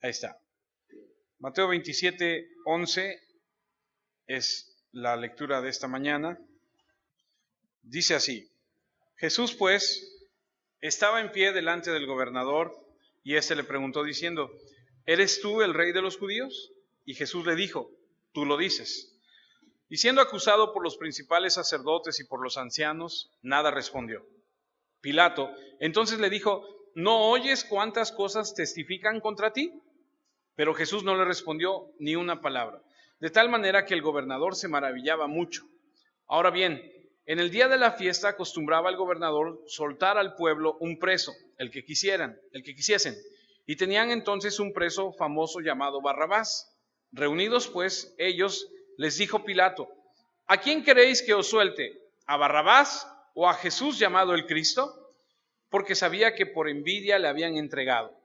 Ahí está. Mateo 27:11 es la lectura de esta mañana. Dice así: Jesús pues estaba en pie delante del gobernador, y éste le preguntó diciendo: ¿Eres tú el rey de los judíos? Y Jesús le dijo: Tú lo dices. Y siendo acusado por los principales sacerdotes y por los ancianos, nada respondió. Pilato entonces le dijo: ¿No oyes cuántas cosas testifican contra ti? Pero Jesús no le respondió ni una palabra, de tal manera que el gobernador se maravillaba mucho. Ahora bien, en el día de la fiesta acostumbraba el gobernador soltar al pueblo un preso, el que quisiesen. Y tenían entonces un preso famoso llamado Barrabás. Reunidos pues ellos, les dijo Pilato: ¿A quién queréis que os suelte? ¿A Barrabás o a Jesús llamado el Cristo? Porque sabía que por envidia le habían entregado.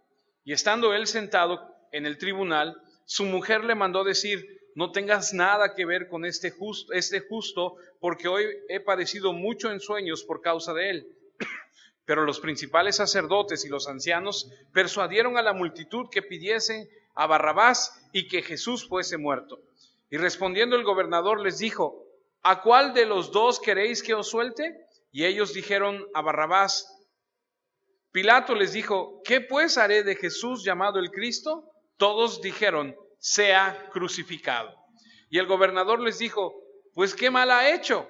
Y estando él sentado en el tribunal, su mujer le mandó decir: no tengas nada que ver con este justo, porque hoy he padecido mucho en sueños por causa de él. Pero los principales sacerdotes y los ancianos persuadieron a la multitud que pidiese a Barrabás y que Jesús fuese muerto. Y respondiendo el gobernador les dijo: ¿a cuál de los dos queréis que os suelte? Y ellos dijeron: a Barrabás. Pilato les dijo: ¿qué pues haré de Jesús llamado el Cristo? Todos dijeron: sea crucificado. Y el gobernador les dijo: pues qué mal ha hecho.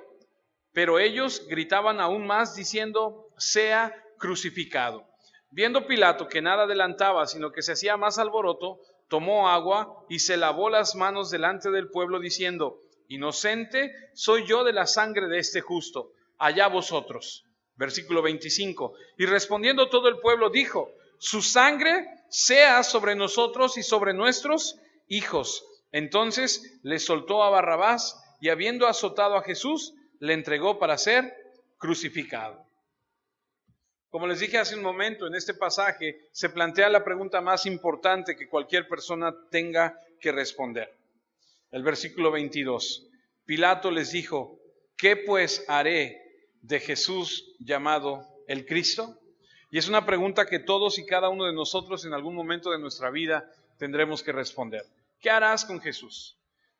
Pero ellos gritaban aún más diciendo: sea crucificado. Viendo Pilato que nada adelantaba, sino que se hacía más alboroto, tomó agua y se lavó las manos delante del pueblo diciendo: inocente soy yo de la sangre de este justo, allá vosotros. Versículo 25. Y respondiendo todo el pueblo dijo: su sangre sea sobre nosotros y sobre nuestros hijos. Entonces le soltó a Barrabás, y habiendo azotado a Jesús, le entregó para ser crucificado. Como les dije hace un momento, en este pasaje se plantea la pregunta más importante que cualquier persona tenga que responder. El versículo 22. Pilato les dijo: ¿qué pues haré de Jesús llamado el Cristo? Y es una pregunta que todos y cada uno de nosotros en algún momento de nuestra vida tendremos que responder. ¿Qué harás con Jesús?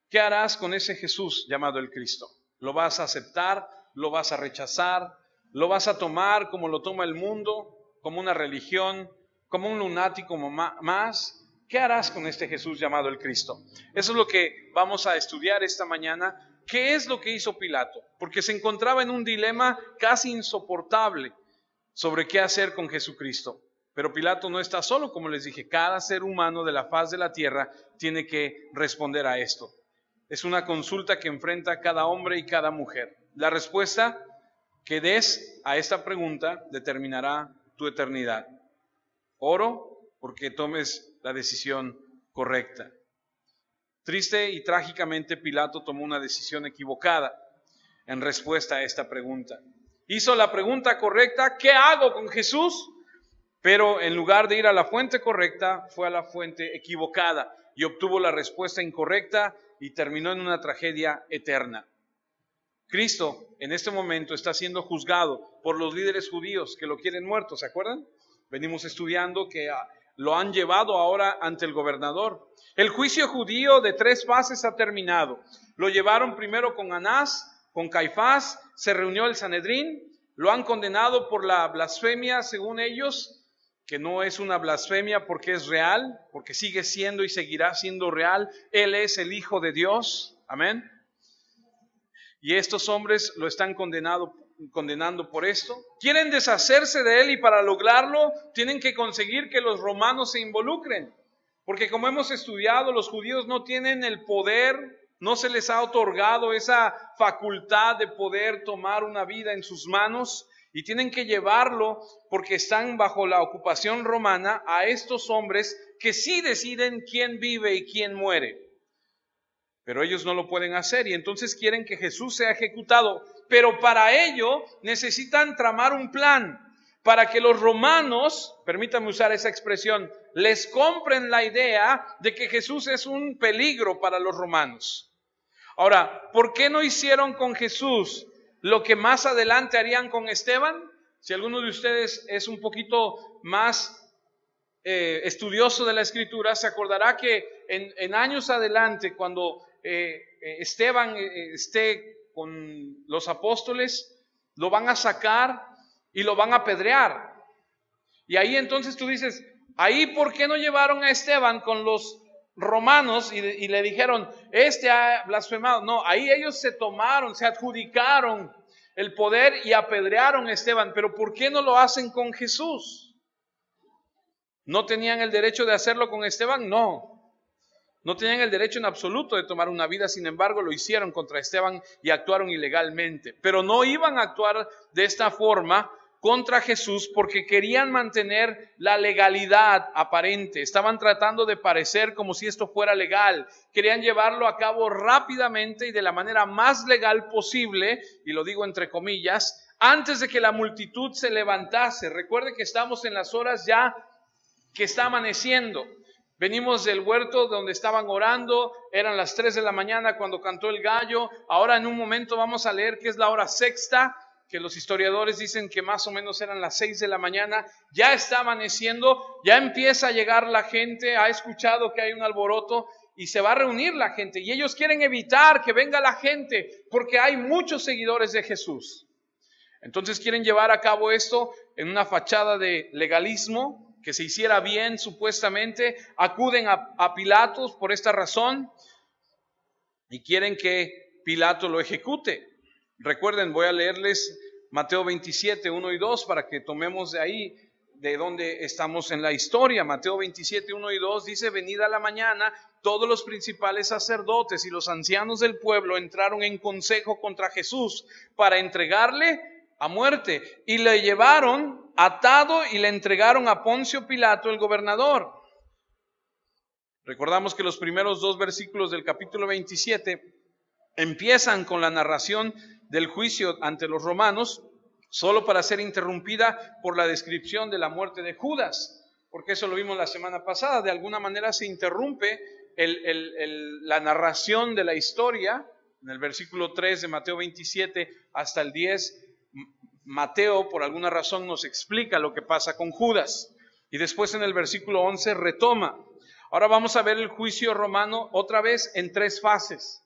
¿Qué harás con ese Jesús llamado el Cristo? ¿Lo vas a aceptar? ¿Lo vas a rechazar? ¿Lo vas a tomar como lo toma el mundo? ¿Como una religión? ¿Como un lunático más? ¿Qué harás con este Jesús llamado el Cristo? Eso es lo que vamos a estudiar esta mañana. ¿Qué es lo que hizo Pilato? Porque se encontraba en un dilema casi insoportable sobre qué hacer con Jesucristo. Pero Pilato no está solo, como les dije. Cada ser humano de la faz de la tierra tiene que responder a esto. Es una consulta que enfrenta cada hombre y cada mujer. La respuesta que des a esta pregunta determinará tu eternidad. Oro porque tomes la decisión correcta. Triste y trágicamente, Pilato tomó una decisión equivocada en respuesta a esta pregunta. Hizo la pregunta correcta: ¿qué hago con Jesús? Pero en lugar de ir a la fuente correcta, fue a la fuente equivocada y obtuvo la respuesta incorrecta y terminó en una tragedia eterna. Cristo en este momento está siendo juzgado por los líderes judíos que lo quieren muerto, ¿se acuerdan? Venimos estudiando que lo han llevado ahora ante el gobernador. El juicio judío de 3 fases ha terminado. Lo llevaron primero con Anás, con Caifás, se reunió el Sanedrín, lo han condenado por la blasfemia según ellos, que no es una blasfemia porque es real, porque sigue siendo y seguirá siendo real. Él es el Hijo de Dios, amén. Y estos hombres lo están condenando por esto. Quieren deshacerse de él y para lograrlo tienen que conseguir que los romanos se involucren. Porque como hemos estudiado, los judíos no tienen el poder, no se les ha otorgado esa facultad de poder tomar una vida en sus manos y tienen que llevarlo porque están bajo la ocupación romana a estos hombres que sí deciden quién vive y quién muere. Pero ellos no lo pueden hacer y entonces quieren que Jesús sea ejecutado. Pero para ello necesitan tramar un plan para que los romanos, permítanme usar esa expresión, les compren la idea de que Jesús es un peligro para los romanos. Ahora, ¿por qué no hicieron con Jesús lo que más adelante harían con Esteban? Si alguno de ustedes es un poquito más estudioso de la Escritura se acordará que en años adelante, cuando Esteban esté con los apóstoles, lo van a sacar y lo van a apedrear. Y ahí entonces tú dices, ahí ¿por qué no llevaron a Esteban con los romanos y le dijeron, este ha blasfemado? No, ahí ellos se tomaron, se adjudicaron el poder y apedrearon a Esteban. Pero ¿por qué no lo hacen con Jesús? ¿No tenían el derecho de hacerlo con Esteban? No tenían el derecho en absoluto de tomar una vida. Sin embargo, lo hicieron contra Esteban y actuaron ilegalmente. Pero no iban a actuar de esta forma contra Jesús porque querían mantener la legalidad aparente. Estaban tratando de parecer como si esto fuera legal. Querían llevarlo a cabo rápidamente y de la manera más legal posible, y lo digo entre comillas, antes de que la multitud se levantase. Recuerde que estamos en las horas ya que está amaneciendo. Venimos del huerto donde estaban orando, eran las 3 de la mañana cuando cantó el gallo. Ahora en un momento vamos a leer que es la hora sexta, que los historiadores dicen que más o menos eran las 6 de la mañana. Ya está amaneciendo, ya empieza a llegar la gente, ha escuchado que hay un alboroto y se va a reunir la gente. Y ellos quieren evitar que venga la gente porque hay muchos seguidores de Jesús. Entonces quieren llevar a cabo esto en una fachada de legalismo, que se hiciera bien supuestamente. Acuden a Pilato por esta razón y quieren que Pilato lo ejecute. Recuerden, voy a leerles Mateo 27, 1 y 2 para que tomemos de ahí de donde estamos en la historia. Mateo 27, 1 y 2 dice: venida la mañana, todos los principales sacerdotes y los ancianos del pueblo entraron en consejo contra Jesús para entregarle a muerte, y le llevaron atado y le entregaron a Poncio Pilato, el gobernador. Recordamos que los primeros 2 versículos del capítulo 27 empiezan con la narración del juicio ante los romanos, solo para ser interrumpida por la descripción de la muerte de Judas, porque eso lo vimos la semana pasada. De alguna manera se interrumpe la narración de la historia en el versículo 3 de Mateo 27 hasta el 10. Mateo, por alguna razón, nos explica lo que pasa con Judas. Y después en el versículo 11 retoma. Ahora vamos a ver el juicio romano otra vez en 3 fases.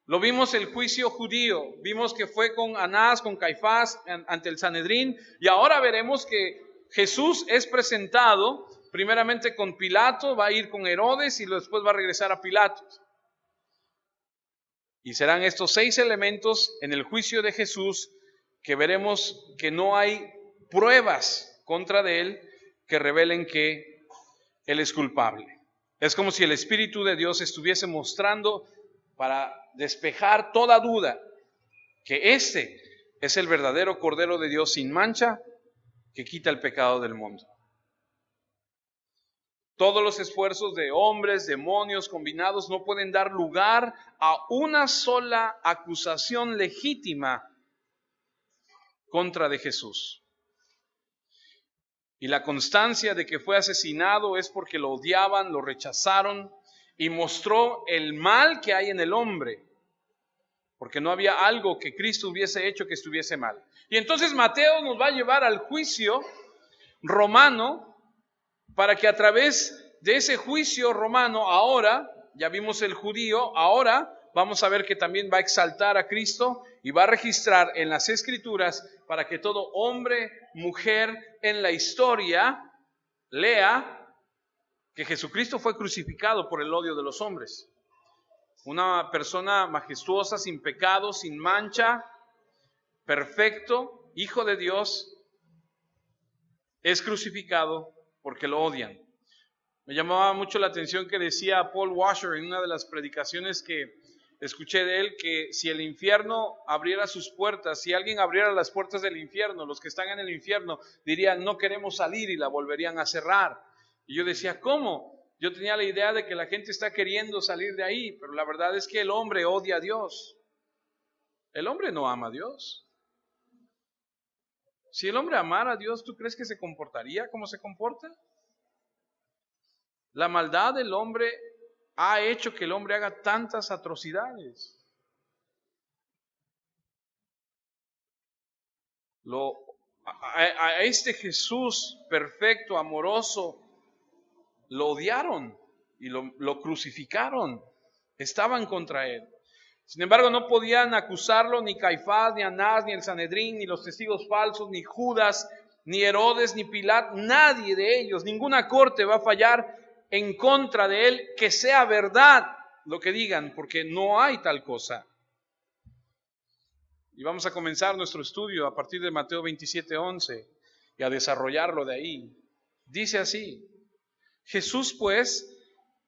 Lo vimos el juicio judío, vimos que fue con Anás, con Caifás, ante el Sanedrín, y ahora veremos que Jesús es presentado primeramente con Pilato, va a ir con Herodes y después va a regresar a Pilato. Y serán estos 6 elementos en el juicio de Jesús que veremos que no hay pruebas contra de él que revelen que él es culpable. Es como si el Espíritu de Dios estuviese mostrando, para despejar toda duda, que este es el verdadero Cordero de Dios sin mancha que quita el pecado del mundo. Todos los esfuerzos de hombres, demonios combinados no pueden dar lugar a una sola acusación legítima contra de Jesús. Y la constancia de que fue asesinado es porque lo odiaban, lo rechazaron y mostró el mal que hay en el hombre, porque no había algo que Cristo hubiese hecho que estuviese mal. Y entonces Mateo nos va a llevar al juicio romano para que a través de ese juicio romano, ahora, ya vimos el judío, ahora vamos a ver que también va a exaltar a Cristo y va a registrar en las Escrituras para que todo hombre, mujer en la historia lea que Jesucristo fue crucificado por el odio de los hombres. Una persona majestuosa, sin pecado, sin mancha, perfecto, hijo de Dios, es crucificado porque lo odian. Me llamaba mucho la atención que decía Paul Washer en una de las predicaciones que escuché de él, que si el infierno abriera sus puertas, si alguien abriera las puertas del infierno, los que están en el infierno dirían: no queremos salir, y la volverían a cerrar. Y yo decía: ¿cómo? Yo tenía la idea de que la gente está queriendo salir de ahí, pero la verdad es que el hombre odia a Dios. El hombre no ama a Dios. Si el hombre amara a Dios, ¿tú crees que se comportaría como se comporta? La maldad del hombre ha hecho que el hombre haga tantas atrocidades. A este Jesús perfecto, amoroso, lo odiaron y lo crucificaron. Estaban contra él. Sin embargo, no podían acusarlo ni Caifás, ni Anás, ni el Sanedrín, ni los testigos falsos, ni Judas, ni Herodes, ni Pilato. Nadie de ellos, ninguna corte va a fallar en contra de él, que sea verdad lo que digan, porque no hay tal cosa. Y vamos a comenzar nuestro estudio a partir de Mateo 27:11 y a desarrollarlo de ahí. Dice así: Jesús pues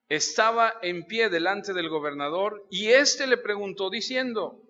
estaba en pie delante del gobernador, y éste le preguntó diciendo: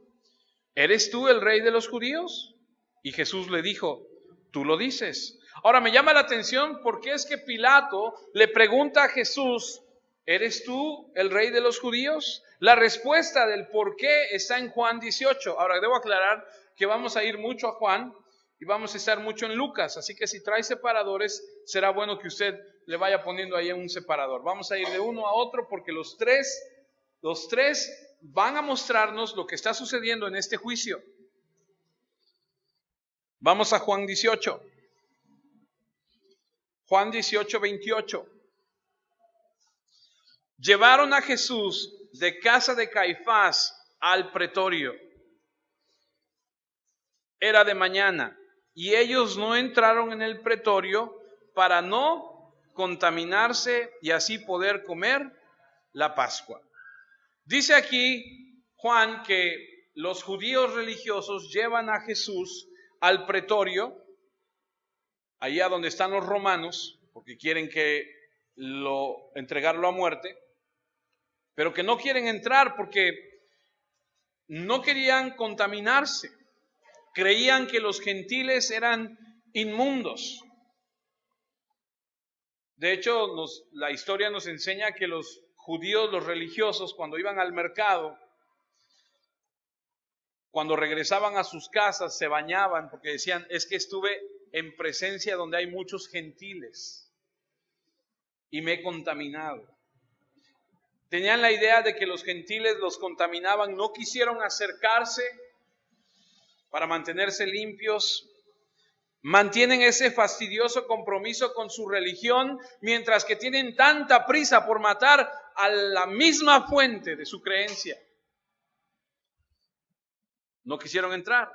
¿eres tú el rey de los judíos? Y Jesús le dijo: tú lo dices. Ahora me llama la atención porque es que Pilato le pregunta a Jesús: ¿eres tú el rey de los judíos? La respuesta del por qué está en Juan 18. Ahora debo aclarar que vamos a ir mucho a Juan y vamos a estar mucho en Lucas, así que si trae separadores, será bueno que usted le vaya poniendo ahí un separador. Vamos a ir de uno a otro porque los tres van a mostrarnos lo que está sucediendo en este juicio. Vamos a Juan 18. Juan 18:28. Llevaron a Jesús de casa de Caifás al pretorio. Era de mañana, y ellos no entraron en el pretorio para no contaminarse y así poder comer la Pascua. Dice aquí Juan que los judíos religiosos llevan a Jesús al pretorio, allá donde están los romanos, porque quieren entregarlo a muerte, pero que no quieren entrar porque no querían contaminarse. Creían que los gentiles eran inmundos. De hecho, la historia nos enseña que los judíos, los religiosos, cuando iban al mercado, cuando regresaban a sus casas, se bañaban porque decían: es que estuve en presencia donde hay muchos gentiles y me he contaminado. Tenían la idea de que los gentiles los contaminaban, no quisieron acercarse para mantenerse limpios. Mantienen ese fastidioso compromiso con su religión, mientras que tienen tanta prisa por matar a la misma fuente de su creencia. No quisieron entrar.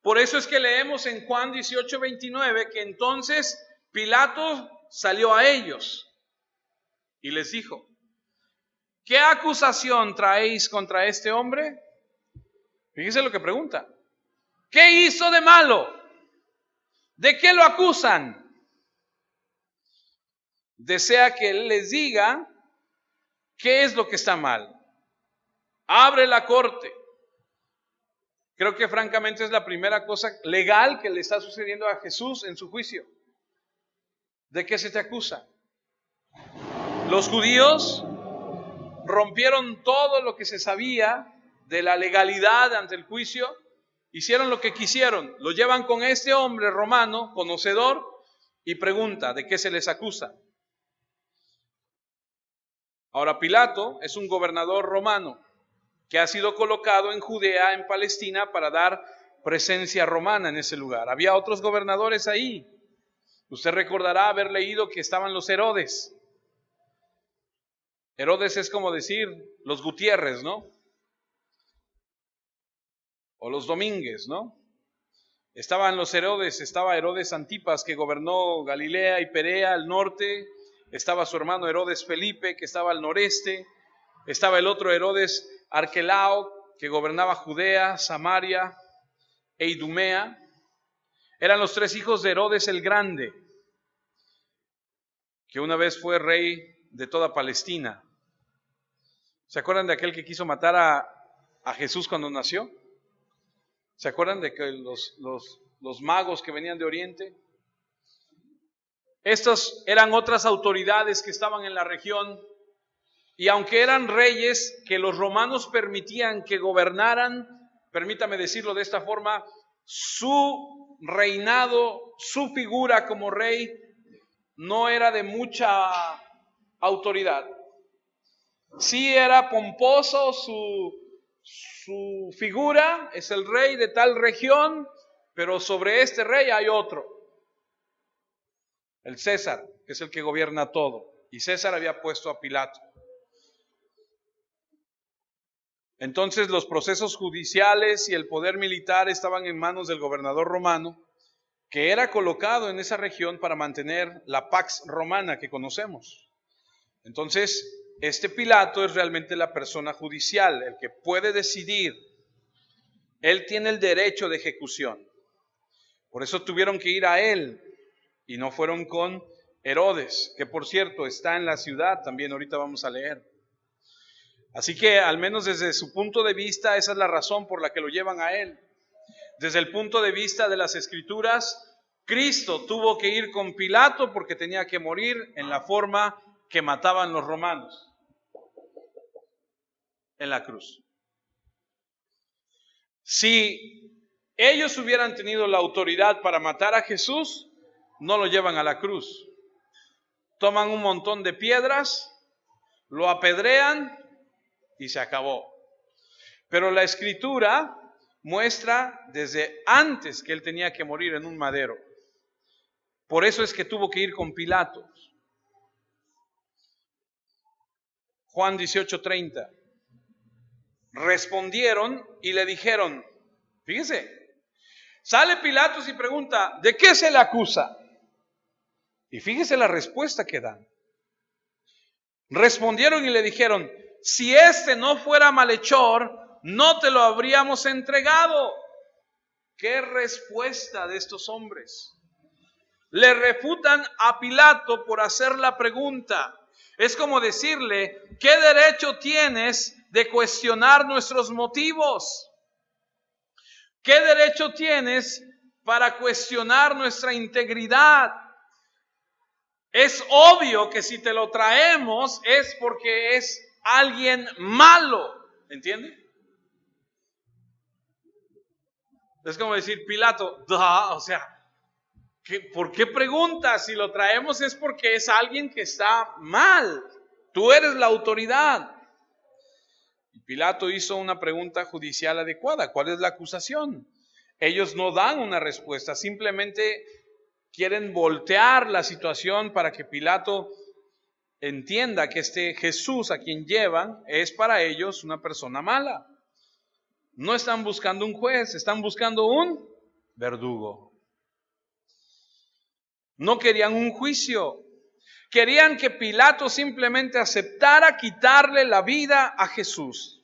Por eso es que leemos en Juan 18:29 que entonces Pilato salió a ellos y les dijo: ¿qué acusación traéis contra este hombre? Fíjense lo que pregunta. ¿Qué hizo de malo? ¿De qué lo acusan? Desea que él les diga qué es lo que está mal. Abre la corte. Creo que francamente es la primera cosa legal que le está sucediendo a Jesús en su juicio. ¿De qué se te acusa? Los judíos rompieron todo lo que se sabía de la legalidad ante el juicio. Hicieron lo que quisieron. Lo llevan con este hombre romano, conocedor, y pregunta: ¿de qué se les acusa? Ahora, Pilato es un gobernador romano que ha sido colocado en Judea, en Palestina, para dar presencia romana en ese lugar. Había otros gobernadores ahí. Usted recordará haber leído que estaban los Herodes. Herodes es como decir los Gutiérrez, ¿no? O los Domínguez, ¿no? Estaban los Herodes, estaba Herodes Antipas, que gobernó Galilea y Perea al norte. Estaba su hermano Herodes Felipe, que estaba al noreste. Estaba el otro Herodes Arquelao, que gobernaba Judea, Samaria e Idumea. Eran los tres hijos de Herodes el Grande, que una vez fue rey de toda Palestina. ¿Se acuerdan de aquel que quiso matar a Jesús cuando nació? ¿Se acuerdan de que los magos que venían de Oriente? Estos eran otras autoridades que estaban en la región, y aunque eran reyes que los romanos permitían que gobernaran, permítame decirlo de esta forma, su reinado, su figura como rey, no era de mucha autoridad. Sí era pomposo su figura, es el rey de tal región, pero sobre este rey hay otro, el César, que es el que gobierna todo. y César había puesto a Pilato. Entonces los procesos judiciales y el poder militar estaban en manos del gobernador romano, que era colocado en esa región para mantener la Pax Romana que conocemos. Entonces, este Pilato es realmente la persona judicial, el que puede decidir. Él tiene el derecho de ejecución. Por eso tuvieron que ir a él y no fueron con Herodes, que por cierto está en la ciudad, también ahorita vamos a leer. Así que al menos desde su punto de vista, esa es la razón por la que lo llevan a él. Desde el punto de vista de las Escrituras, Cristo tuvo que ir con Pilato porque tenía que morir en la forma que mataban los romanos, en la cruz. Si ellos hubieran tenido la autoridad para matar a Jesús, no lo llevan a la cruz. Toman un montón de piedras, lo apedrean y se acabó. Pero la Escritura muestra desde antes que él tenía que morir en un madero. Por eso es que tuvo que ir con Pilato. Juan 18:30. Respondieron y le dijeron, fíjese, sale Pilatos y pregunta, ¿de qué se le acusa? Y fíjese la respuesta que dan. Respondieron y le dijeron, si este no fuera malhechor, no te lo habríamos entregado. ¿Qué respuesta de estos hombres? Le refutan a Pilato por hacer la pregunta. Es como decirle, ¿qué derecho tienes de cuestionar nuestros motivos? ¿Qué derecho tienes para cuestionar nuestra integridad? Es obvio que si te lo traemos es porque es alguien malo, ¿entiende? Es como decir, Pilato, o sea, ¿por qué preguntas? Si lo traemos es porque es alguien que está mal. Tú eres la autoridad. Y Pilato hizo una pregunta judicial adecuada. ¿Cuál es la acusación? Ellos no dan una respuesta, simplemente quieren voltear la situación para que Pilato entienda que este Jesús a quien llevan es para ellos una persona mala. No están buscando un juez, están buscando un verdugo. No querían un juicio. Querían que Pilato simplemente aceptara quitarle la vida a Jesús.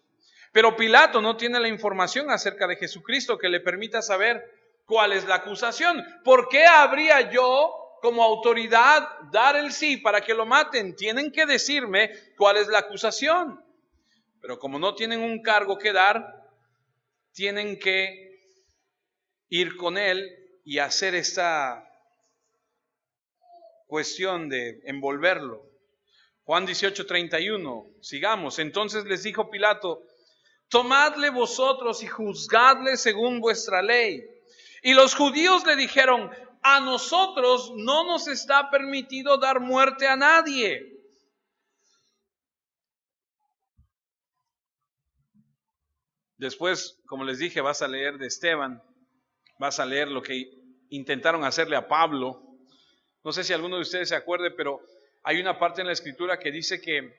Pero Pilato no tiene la información acerca de Jesucristo que le permita saber cuál es la acusación. ¿Por qué habría yo como autoridad dar el sí para que lo maten? Tienen que decirme cuál es la acusación. Pero como no tienen un cargo que dar, tienen que ir con él y hacer esta cuestión de envolverlo. Juan 18:31, sigamos. Entonces les dijo Pilato, tomadle vosotros y juzgadle según vuestra ley. Y los judíos le dijeron, a nosotros no nos está permitido dar muerte a nadie. Después, como les dije, vas a leer de Esteban, vas a leer lo que intentaron hacerle a Pablo. No sé si alguno de ustedes se acuerde, pero hay una parte en la Escritura que dice que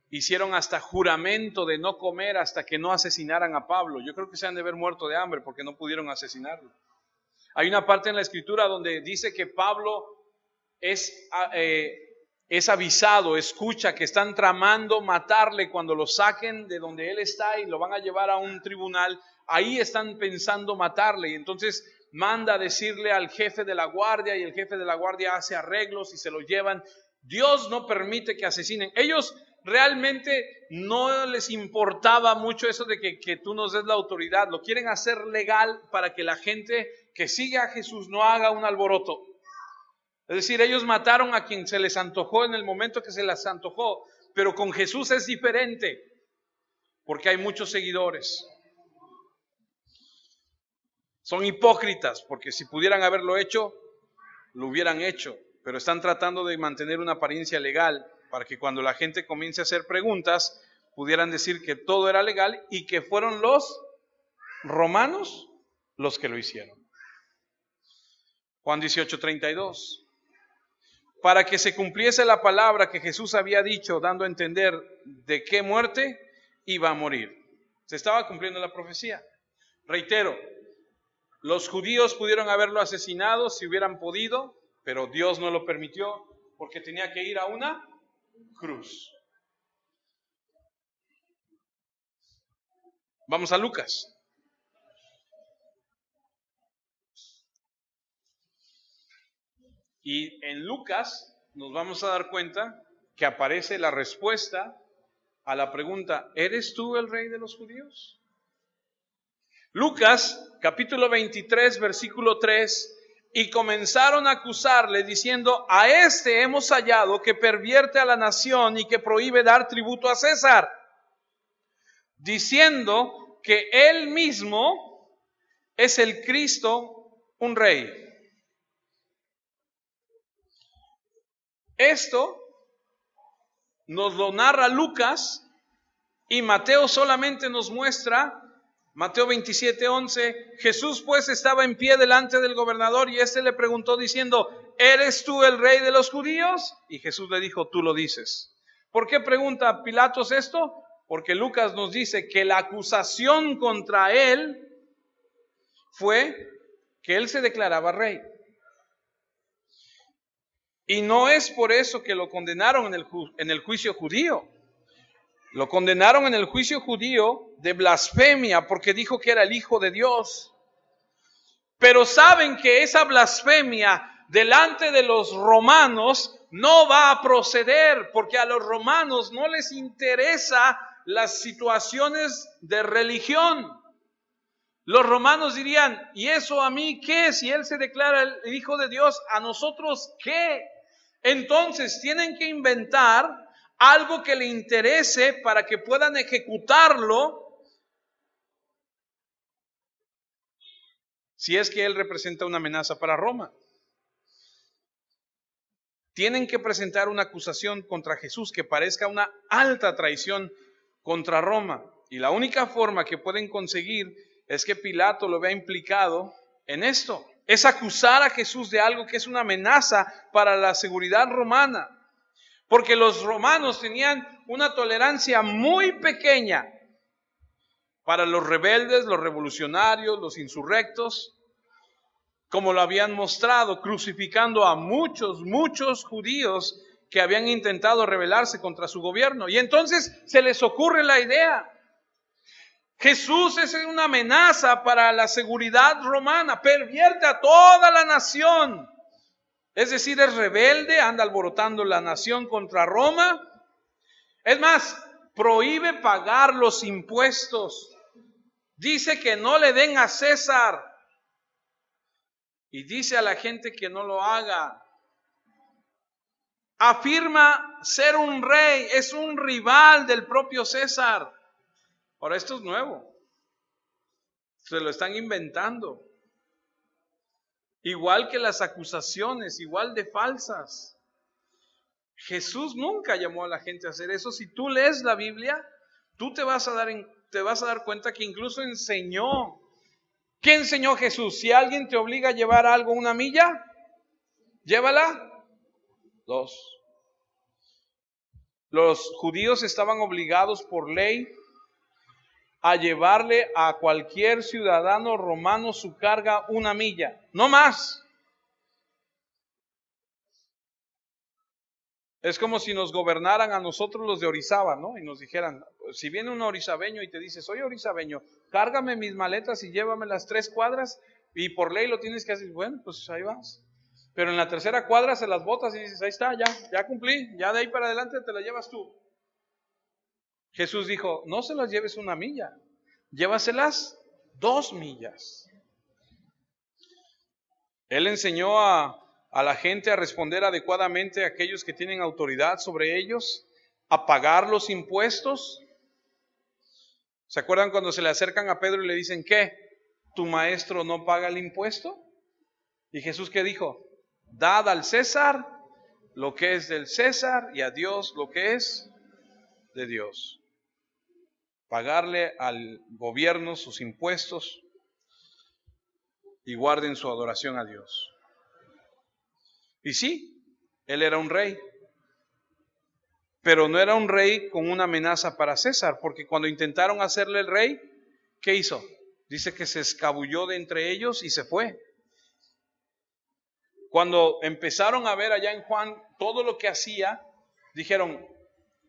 hicieron hasta juramento de no comer hasta que no asesinaran a Pablo. Yo creo que se han de haber muerto de hambre porque no pudieron asesinarlo. Hay una parte en la Escritura donde dice que Pablo es avisado, escucha que están tramando matarle cuando lo saquen de donde él está y lo van a llevar a un tribunal. Ahí están pensando matarle y entonces manda a decirle al jefe de la guardia y el jefe de la guardia hace arreglos y se lo llevan. Dios no permite que asesinen. Ellos realmente no les importaba mucho eso de que tú nos des la autoridad. Lo quieren hacer legal para que la gente que sigue a Jesús no haga un alboroto. Es decir, ellos mataron a quien se les antojó en el momento que se les antojó, pero con Jesús es diferente, porque hay muchos seguidores. Son hipócritas, porque si pudieran haberlo hecho, lo hubieran hecho, pero están tratando de mantener una apariencia legal, para que cuando la gente comience a hacer preguntas, pudieran decir que todo era legal y que fueron los romanos los que lo hicieron. Juan 18:32. para que se cumpliese la palabra que Jesús había dicho, dando a entender de qué muerte iba a morir. Se estaba cumpliendo la profecía. Reitero, los judíos pudieron haberlo asesinado si hubieran podido, pero Dios no lo permitió porque tenía que ir a una cruz. Vamos a Lucas. Y en Lucas nos vamos a dar cuenta que aparece la respuesta a la pregunta, ¿eres tú el rey de los judíos? Lucas, capítulo 23, versículo 3, y comenzaron a acusarle diciendo, a este hemos hallado que pervierte a la nación y que prohíbe dar tributo a César, diciendo que él mismo es el Cristo, un rey. Esto nos lo narra Lucas y Mateo solamente nos muestra, Mateo 27:11, Jesús pues estaba en pie delante del gobernador y éste le preguntó diciendo, ¿eres tú el rey de los judíos? Y Jesús le dijo, tú lo dices. ¿Por qué pregunta Pilatos esto? Porque Lucas nos dice que la acusación contra él fue que él se declaraba rey. Y no es por eso que lo condenaron en el juicio judío. Lo condenaron en el juicio judío de blasfemia porque dijo que era el Hijo de Dios. Pero saben que esa blasfemia delante de los romanos no va a proceder porque a los romanos no les interesa las situaciones de religión. Los romanos dirían, ¿y eso a mí qué? Si él se declara el Hijo de Dios, ¿a nosotros qué? Entonces tienen que inventar algo que le interese para que puedan ejecutarlo si es que él representa una amenaza para Roma. Tienen que presentar una acusación contra Jesús que parezca una alta traición contra Roma. Y la única forma que pueden conseguir es que Pilato lo vea implicado en esto. Es acusar a Jesús de algo que es una amenaza para la seguridad romana. Porque los romanos tenían una tolerancia muy pequeña para los rebeldes, los revolucionarios, los insurrectos, como lo habían mostrado, crucificando a muchos judíos que habían intentado rebelarse contra su gobierno. Y entonces se les ocurre la idea. Jesús es una amenaza para la seguridad romana, pervierte a toda la nación. Es decir, es rebelde, anda alborotando la nación contra Roma. Es más, prohíbe pagar los impuestos. Dice que no le den a César. Y dice a la gente que no lo haga. Afirma ser un rey, es un rival del propio César. Ahora, esto es nuevo. Se lo están inventando. Igual que las acusaciones, igual de falsas. Jesús nunca llamó a la gente a hacer eso. Si tú lees la Biblia, tú te vas a dar cuenta que incluso enseñó. ¿Qué enseñó Jesús? Si alguien te obliga a llevar algo una milla, llévala 2. Los judíos estaban obligados por ley a llevarle a cualquier ciudadano romano su carga una milla, no más. Es como si nos gobernaran a nosotros los de Orizaba, ¿no? Y nos dijeran, si viene un orizabeño y te dice, soy orizabeño, cárgame mis maletas y llévame las 3 cuadras y por ley lo tienes que hacer. Bueno, pues ahí vas. Pero en la 3ª cuadra se las botas y dices, ahí está, ya cumplí, ya de ahí para adelante te la llevas tú. Jesús dijo, no se las lleves una milla, llévaselas 2 millas. Él enseñó a la gente a responder adecuadamente a aquellos que tienen autoridad sobre ellos, a pagar los impuestos. ¿Se acuerdan cuando se le acercan a Pedro y le dicen, ¿qué? ¿Tu maestro no paga el impuesto? ¿Y Jesús qué dijo? Dad al César lo que es del César y a Dios lo que es de Dios. Pagarle al gobierno sus impuestos y guarden su adoración a Dios. Y sí, Él era un rey. Pero no era un rey con una amenaza para César, porque cuando intentaron hacerle el rey, ¿qué hizo? Dice que se escabulló de entre ellos y se fue. Cuando empezaron a ver allá en Juan todo lo que hacía, dijeron,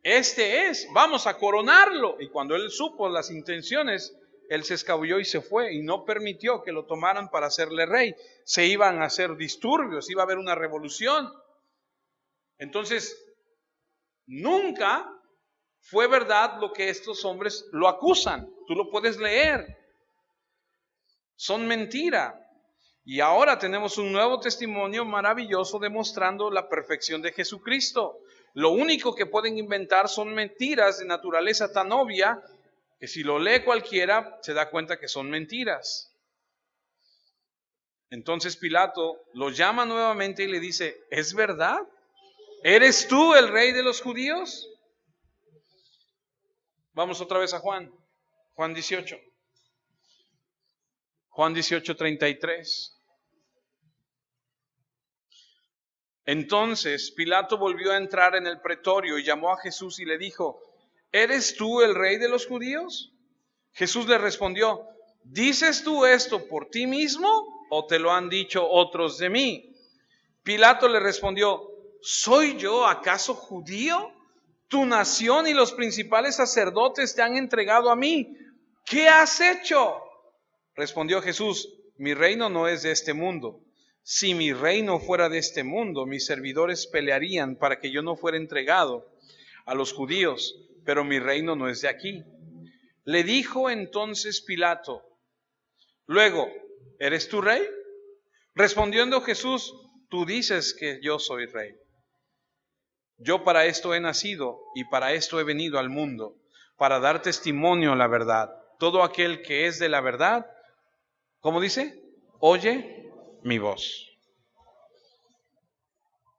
este es, vamos a coronarlo. Y cuando él supo las intenciones, él se escabulló y se fue y no permitió que lo tomaran para hacerle rey. Se iban a hacer disturbios, iba a haber una revolución. Entonces, nunca fue verdad lo que estos hombres lo acusan. Tú lo puedes leer. Son mentira. Y ahora tenemos un nuevo testimonio maravilloso demostrando la perfección de Jesucristo. Lo único que pueden inventar son mentiras de naturaleza tan obvia que si lo lee cualquiera se da cuenta que son mentiras. Entonces Pilato lo llama nuevamente y le dice, ¿es verdad? ¿Eres tú el rey de los judíos? Vamos otra vez a Juan 18. Juan 18:33. Entonces Pilato volvió a entrar en el pretorio y llamó a Jesús y le dijo, ¿eres tú el rey de los judíos? Jesús le respondió, ¿dices tú esto por ti mismo o te lo han dicho otros de mí? Pilato le respondió, ¿soy yo acaso judío? Tu nación y los principales sacerdotes te han entregado a mí. ¿Qué has hecho? Respondió Jesús, mi reino no es de este mundo. Si mi reino fuera de este mundo, mis servidores pelearían para que yo no fuera entregado a los judíos, pero mi reino no es de aquí. Le dijo entonces Pilato, luego, ¿eres tú rey? Respondiendo Jesús, tú dices que yo soy rey. Yo para esto he nacido y para esto he venido al mundo, para dar testimonio a la verdad. Todo aquel que es de la verdad, ¿cómo dice? Oye mi voz.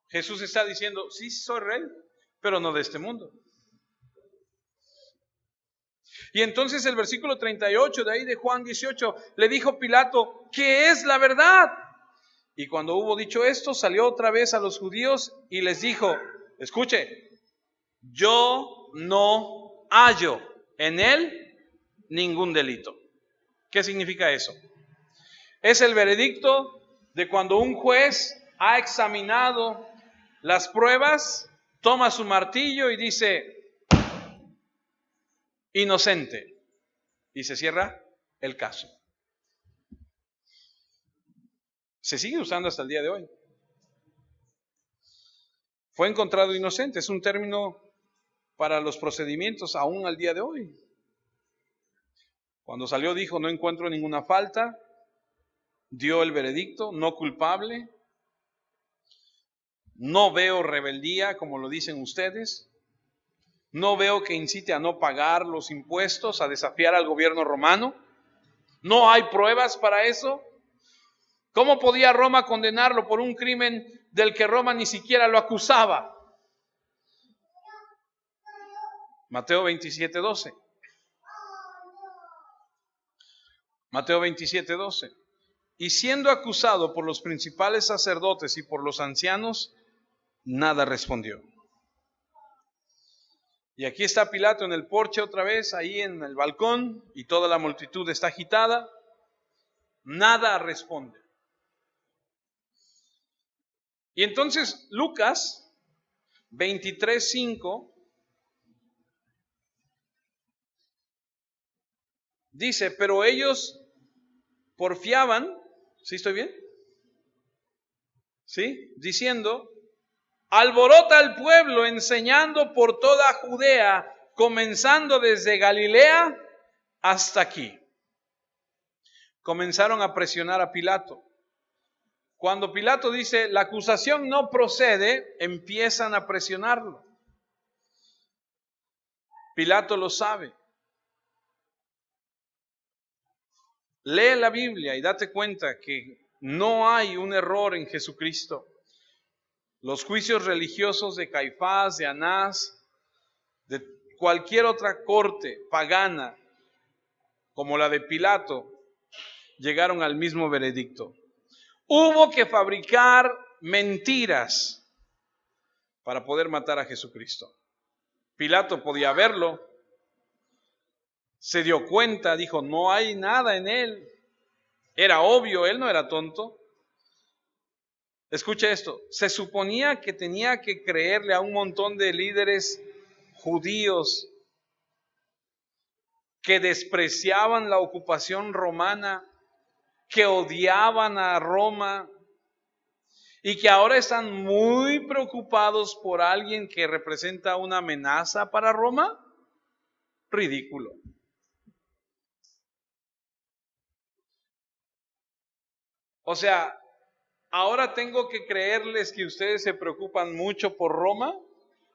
Jesús está diciendo, sí soy rey, pero no de este mundo. Y entonces el versículo 38 de ahí de Juan 18, le dijo Pilato, ¿qué es la verdad? Y cuando hubo dicho esto, salió otra vez a los judíos y les dijo, escuche, yo no hallo en él ningún delito. ¿Qué significa eso? Es el veredicto de cuando un juez ha examinado las pruebas, toma su martillo y dice, inocente, y se cierra el caso. Se sigue usando hasta el día de hoy. Fue encontrado inocente, es un término para los procedimientos aún al día de hoy. Cuando salió dijo, no encuentro ninguna falta, dio el veredicto, no culpable, no veo rebeldía como lo dicen ustedes, no veo que incite a no pagar los impuestos, a desafiar al gobierno romano, no hay pruebas para eso. ¿Cómo podía Roma condenarlo por un crimen del que Roma ni siquiera lo acusaba? Mateo 27:12. Mateo 27:12. Y siendo acusado por los principales sacerdotes y por los ancianos, nada respondió. Y aquí está Pilato en el porche otra vez, ahí en el balcón, y toda la multitud está agitada. Nada responde. Y entonces Lucas 23:5 dice, pero ellos porfiaban, ¿sí estoy bien? ¿Sí? Diciendo, alborota al pueblo enseñando por toda Judea, comenzando desde Galilea hasta aquí. Comenzaron a presionar a Pilato. Cuando Pilato dice, la acusación no procede, empiezan a presionarlo. Pilato lo sabe. Lee la Biblia y date cuenta que no hay un error en Jesucristo. Los juicios religiosos de Caifás, de Anás, de cualquier otra corte pagana, como la de Pilato, llegaron al mismo veredicto. Hubo que fabricar mentiras para poder matar a Jesucristo. Pilato podía verlo, se dio cuenta, dijo, no hay nada en él. Era obvio, él no era tonto. Escucha esto, se suponía que tenía que creerle a un montón de líderes judíos que despreciaban la ocupación romana, que odiaban a Roma y que ahora están muy preocupados por alguien que representa una amenaza para Roma. Ridículo. O sea, ahora tengo que creerles que ustedes se preocupan mucho por Roma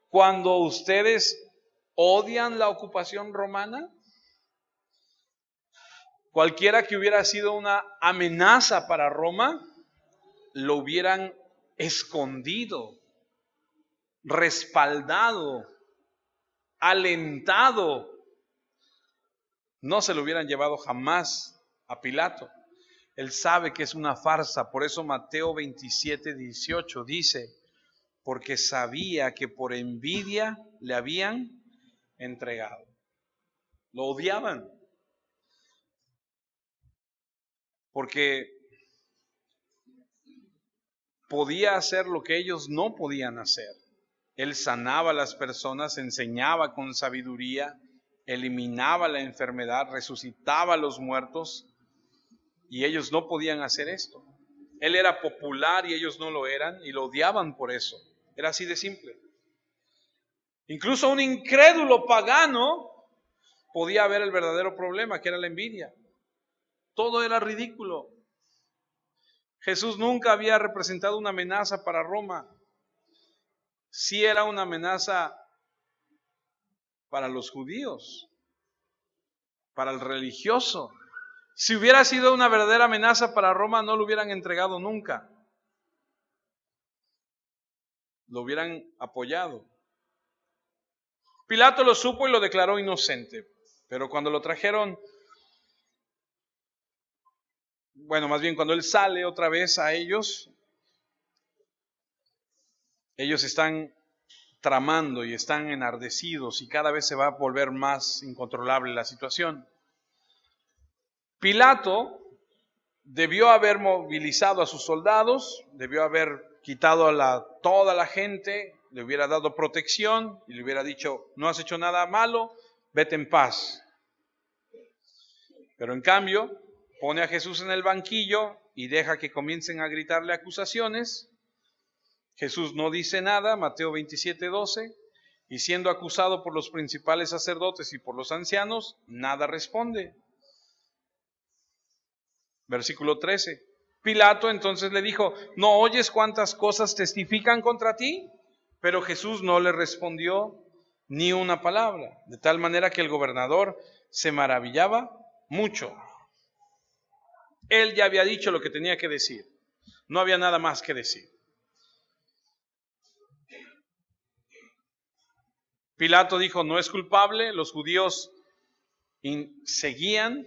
cuando ustedes odian la ocupación romana. Cualquiera que hubiera sido una amenaza para Roma, lo hubieran escondido, respaldado, alentado. No se lo hubieran llevado jamás a Pilato. Él sabe que es una farsa, por eso Mateo 27:18 dice, porque sabía que por envidia le habían entregado. Lo odiaban. Porque podía hacer lo que ellos no podían hacer. Él sanaba a las personas, enseñaba con sabiduría, eliminaba la enfermedad, resucitaba a los muertos, y ellos no podían hacer esto. Él era popular y ellos no lo eran, y lo odiaban por eso. Era así de simple. Incluso un incrédulo pagano podía ver el verdadero problema, que era la envidia. Todo era ridículo. Jesús nunca había representado una amenaza para Roma. Sí era una amenaza para los judíos, para el religioso. Si hubiera sido una verdadera amenaza para Roma, no lo hubieran entregado nunca. Lo hubieran apoyado. Pilato lo supo y lo declaró inocente. Pero cuando lo trajeron, bueno, más bien cuando él sale otra vez a ellos están tramando y están enardecidos y cada vez se va a volver más incontrolable la situación. Pilato debió haber movilizado a sus soldados, debió haber quitado a toda la gente, le hubiera dado protección y le hubiera dicho, no has hecho nada malo, vete en paz. Pero en cambio, pone a Jesús en el banquillo y deja que comiencen a gritarle acusaciones. Jesús no dice nada, Mateo 27:12, y siendo acusado por los principales sacerdotes y por los ancianos, nada responde. Versículo 13. Pilato entonces le dijo, ¿no oyes cuántas cosas testifican contra ti? Pero Jesús no le respondió ni una palabra, de tal manera que el gobernador se maravillaba mucho. Él ya había dicho lo que tenía que decir, no había nada más que decir. Pilato dijo, no es culpable, los judíos seguían.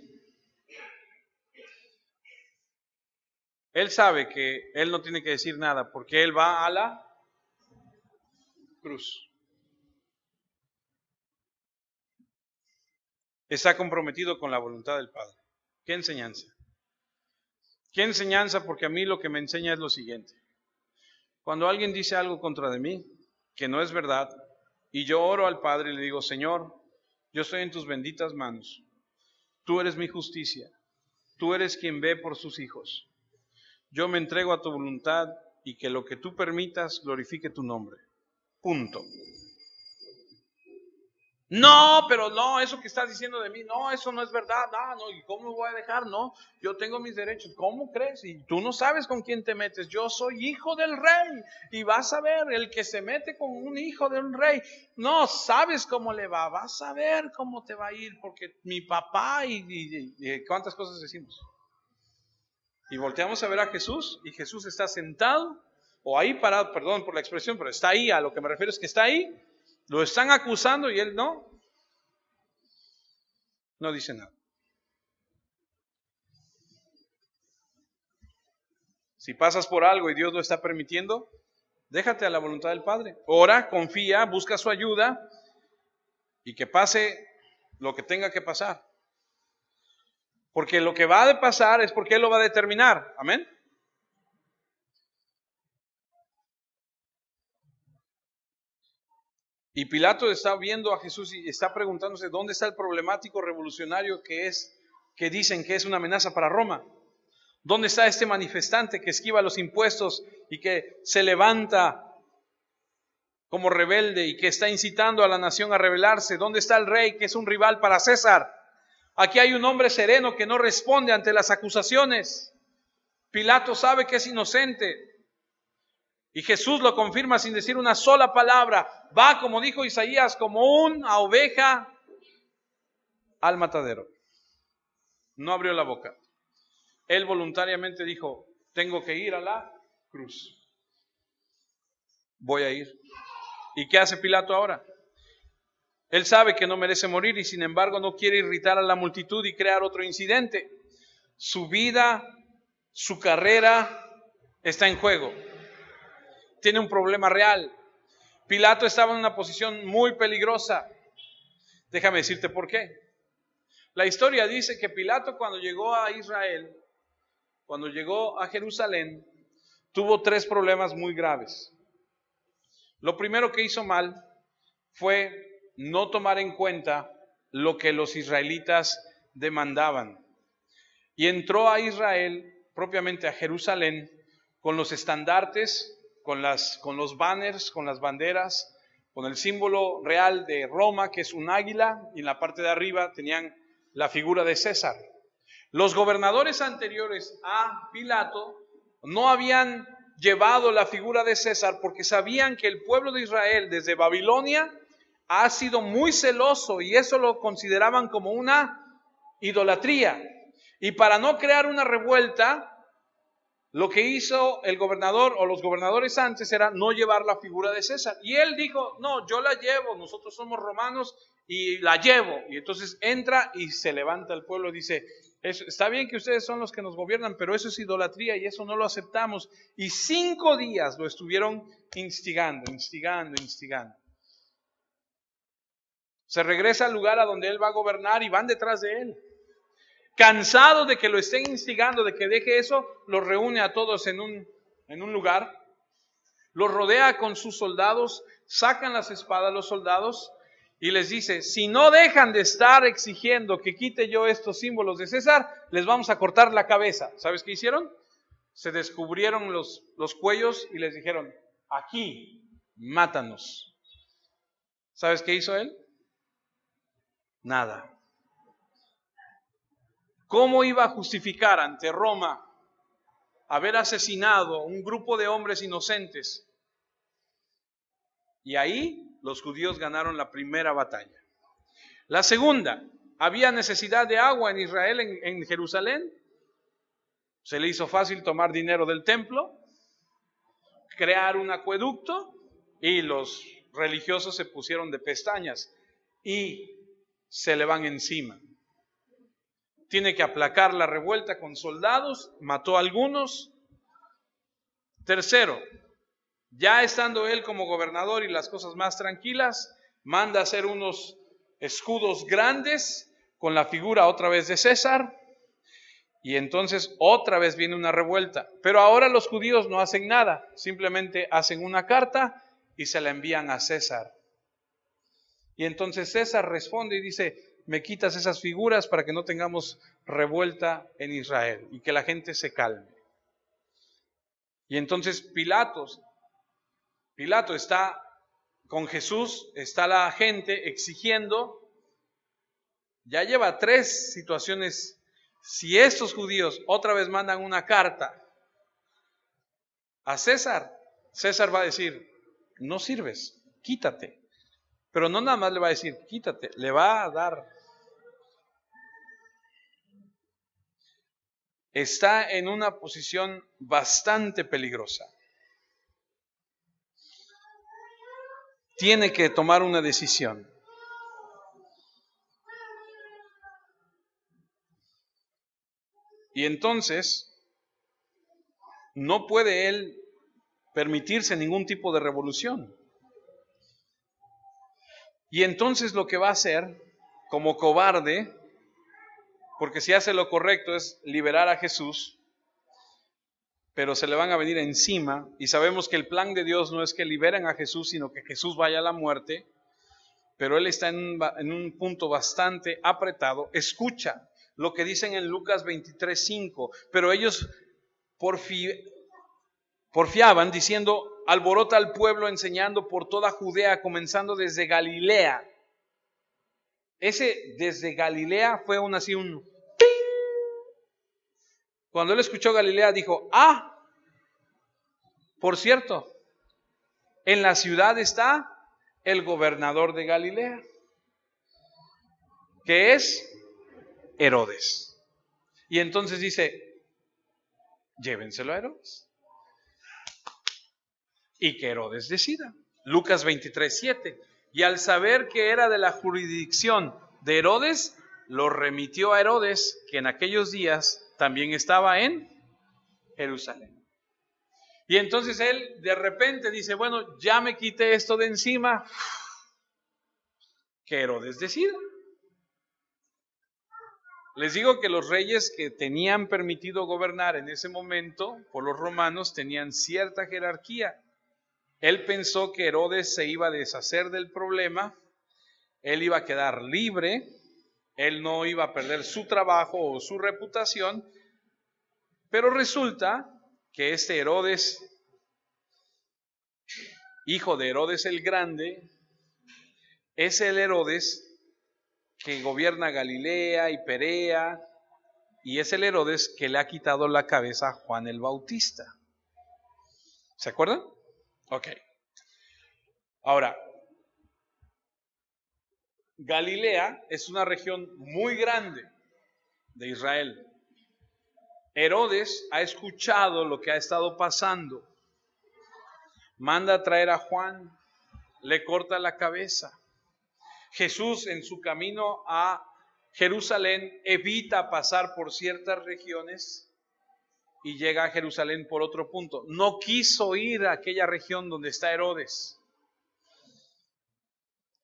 Él sabe que él no tiene que decir nada porque él va a la cruz. Está comprometido con la voluntad del Padre. ¿Qué enseñanza? ¿Qué enseñanza? Porque a mí lo que me enseña es lo siguiente. Cuando alguien dice algo contra de mí, que no es verdad, y yo oro al Padre y le digo, Señor, yo estoy en tus benditas manos. Tú eres mi justicia. Tú eres quien ve por sus hijos. Yo me entrego a tu voluntad y que lo que tú permitas glorifique tu nombre. Punto. No, pero no, eso que estás diciendo de mí, no, eso no es verdad, no, ¿y cómo me voy a dejar? No, yo tengo mis derechos, ¿cómo crees? Y tú no sabes con quién te metes, yo soy hijo del rey, y vas a ver, el que se mete con un hijo de un rey, no sabes cómo le va, vas a ver cómo te va a ir, porque mi papá y cuántas cosas decimos. Y volteamos a ver a Jesús, y Jesús está sentado, o ahí parado, perdón por la expresión, pero está ahí, a lo que me refiero es que está ahí. Lo están acusando y él no dice nada. Si pasas por algo y Dios lo está permitiendo, Déjate a la voluntad del Padre. Ora, confía, busca su ayuda y que pase lo que tenga que pasar. Porque lo que va a pasar es porque Él lo va a determinar. Amén. Y Pilato está viendo a Jesús y está preguntándose dónde está el problemático revolucionario que dicen que es una amenaza para Roma. ¿Dónde está este manifestante que esquiva los impuestos y que se levanta como rebelde y que está incitando a la nación a rebelarse? ¿Dónde está el rey que es un rival para César? Aquí hay un hombre sereno que no responde ante las acusaciones. Pilato sabe que es inocente. Y Jesús lo confirma sin decir una sola palabra. Va, como dijo Isaías, como una oveja al matadero. No abrió la boca. Él voluntariamente dijo, tengo que ir a la cruz. Voy a ir. ¿Y qué hace Pilato ahora? Él sabe que no merece morir y sin embargo no quiere irritar a la multitud y crear otro incidente. Su vida, su carrera está en juego. Tiene un problema real. Pilato estaba en una posición muy peligrosa. Déjame decirte por qué. La historia dice que Pilato cuando llegó a Israel, cuando llegó a Jerusalén, tuvo 3 problemas muy graves. Lo primero que hizo mal fue no tomar en cuenta lo que los israelitas demandaban. Y entró a Israel, propiamente a Jerusalén, con los estandartes, con los banners, con las banderas, con el símbolo real de Roma, que es un águila, y en la parte de arriba tenían la figura de César. Los gobernadores anteriores a Pilato no habían llevado la figura de César porque sabían que el pueblo de Israel desde Babilonia ha sido muy celoso y eso lo consideraban como una idolatría. Y para no crear una revuelta, lo que hizo el gobernador o los gobernadores antes era no llevar la figura de César. Y él dijo, no, yo la llevo, nosotros somos romanos y la llevo. Y entonces entra y se levanta el pueblo y dice, está bien que ustedes son los que nos gobiernan, pero eso es idolatría y eso no lo aceptamos. Y 5 días lo estuvieron instigando. Se regresa al lugar a donde él va a gobernar y van detrás de él. Cansado de que lo estén instigando, de que deje eso, los reúne a todos en un lugar, los rodea con sus soldados, sacan las espadas los soldados y les dice, si no dejan de estar exigiendo que quite yo estos símbolos de César, les vamos a cortar la cabeza. ¿Sabes qué hicieron? Se descubrieron los cuellos y les dijeron, aquí, mátanos. ¿Sabes qué hizo él? Nada. ¿Cómo iba a justificar ante Roma haber asesinado a un grupo de hombres inocentes? Y ahí los judíos ganaron la primera batalla. La segunda, había necesidad de agua en Israel, en Jerusalén. Se le hizo fácil tomar dinero del templo, crear un acueducto y los religiosos se pusieron de pestañas y se le van encima. Tiene que aplacar la revuelta con soldados, mató a algunos. Tercero, ya estando él como gobernador y las cosas más tranquilas, manda a hacer unos escudos grandes con la figura otra vez de César. Y entonces otra vez viene una revuelta. Pero ahora los judíos no hacen nada, simplemente hacen una carta y se la envían a César. Y entonces César responde y dice, me quitas esas figuras para que no tengamos revuelta en Israel y que la gente se calme. Y entonces Pilato está con Jesús, está la gente exigiendo, ya lleva 3 situaciones. Si estos judíos otra vez mandan una carta a César, César va a decir, no sirves, quítate. Pero no nada más le va a decir, quítate, le va a dar. Está en una posición bastante peligrosa. Tiene que tomar una decisión. Y entonces, no puede él permitirse ningún tipo de revolución. Y entonces lo que va a hacer, como cobarde, porque si hace lo correcto es liberar a Jesús, pero se le van a venir encima, y sabemos que el plan de Dios no es que liberen a Jesús, sino que Jesús vaya a la muerte, pero él está en un punto bastante apretado. Escucha lo que dicen en Lucas 23:5, pero ellos porfiaban diciendo: alborota al pueblo enseñando por toda Judea, comenzando desde Galilea. Ese desde Galilea fue así un ¡ping! Cuando él escuchó Galilea dijo: por cierto, en la ciudad está el gobernador de Galilea, que es Herodes. Y entonces dice: llévenselo a Herodes. Y que Herodes decida. Lucas 23:7. Y al saber que era de la jurisdicción de Herodes, lo remitió a Herodes, que en aquellos días también estaba en Jerusalén. Y entonces él de repente dice: bueno, ya me quité esto de encima, que Herodes decida. Les digo que los reyes que tenían permitido gobernar en ese momento por los romanos tenían cierta jerarquía. Él pensó que Herodes se iba a deshacer del problema, él iba a quedar libre, él no iba a perder su trabajo o su reputación, pero resulta que este Herodes, hijo de Herodes el Grande, es el Herodes que gobierna Galilea y Perea, y es el Herodes que le ha quitado la cabeza a Juan el Bautista. ¿Se acuerdan? Ok. Ahora, Galilea es una región muy grande de Israel. Herodes ha escuchado lo que ha estado pasando. Manda a traer a Juan, le corta la cabeza. Jesús en su camino a Jerusalén evita pasar por ciertas regiones y llega a Jerusalén por otro punto. No quiso ir a aquella región donde está Herodes.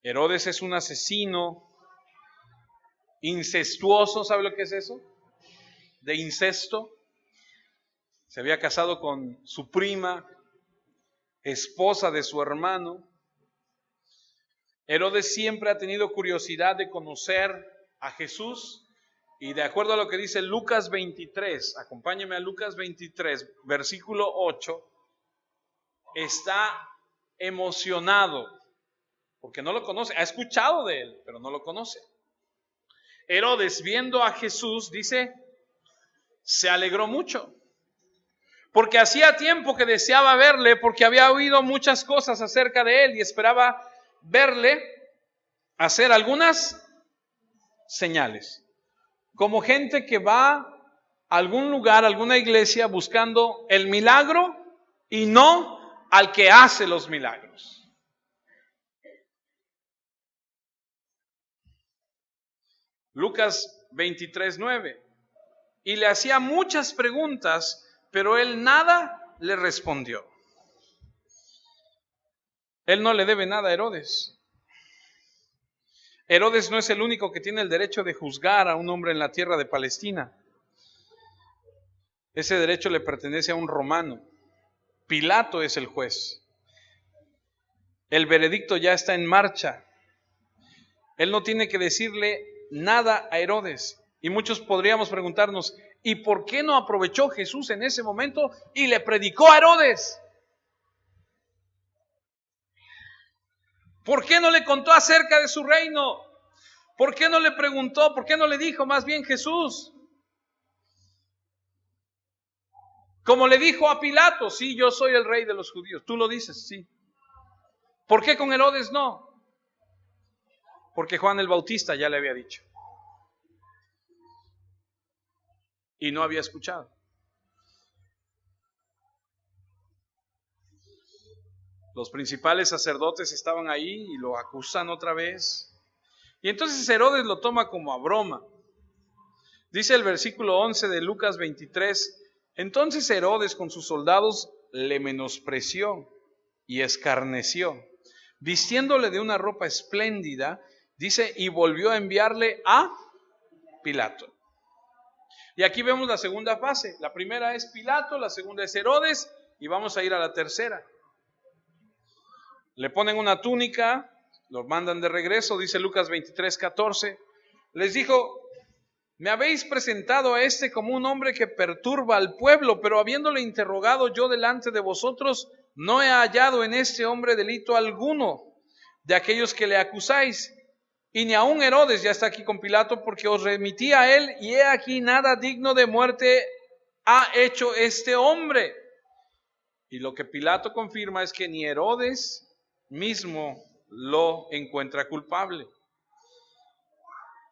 Herodes es un asesino incestuoso, ¿sabe lo que es eso? De incesto. Se había casado con su prima, esposa de su hermano. Herodes siempre ha tenido curiosidad de conocer a Jesús, y de acuerdo a lo que dice Lucas 23, acompáñeme a Lucas 23, versículo 8, está emocionado, porque no lo conoce, ha escuchado de él, pero no lo conoce. Herodes, viendo a Jesús, dice, se alegró mucho, porque hacía tiempo que deseaba verle, porque había oído muchas cosas acerca de él y esperaba verle hacer algunas señales, como gente que va a algún lugar, a alguna iglesia, buscando el milagro y no al que hace los milagros. Lucas 23:9. Y le hacía muchas preguntas, pero él nada le respondió. Él no le debe nada a Herodes. Herodes no es el único que tiene el derecho de juzgar a un hombre en la tierra de Palestina. Ese derecho le pertenece a un romano. Pilato es el juez. El veredicto ya está en marcha. Él no tiene que decirle nada a Herodes. Y muchos podríamos preguntarnos, ¿y por qué no aprovechó Jesús en ese momento y le predicó a Herodes? ¿Por qué no le contó acerca de su reino? ¿Por qué no le preguntó? ¿Por qué no le dijo más bien Jesús? Como le dijo a Pilato, sí, yo soy el rey de los judíos. Tú lo dices, sí. ¿Por qué con Herodes no? Porque Juan el Bautista ya le había dicho. Y no había escuchado. Los principales sacerdotes estaban ahí y lo acusan otra vez. Y entonces Herodes lo toma como a broma. Dice el versículo 11 de Lucas 23, entonces Herodes con sus soldados le menospreció y escarneció, vistiéndole de una ropa espléndida, dice, y volvió a enviarle a Pilato. Y aquí vemos la segunda fase. La primera es Pilato, la segunda es Herodes, y vamos a ir a la tercera. Le ponen una túnica, lo mandan de regreso, dice Lucas 23:14. Les dijo: me habéis presentado a este como un hombre que perturba al pueblo, pero habiéndole interrogado yo delante de vosotros, no he hallado en este hombre delito alguno de aquellos que le acusáis. Y ni aun Herodes, ya está aquí con Pilato, porque os remití a él, y he aquí nada digno de muerte ha hecho este hombre. Y lo que Pilato confirma es que ni Herodes mismo lo encuentra culpable.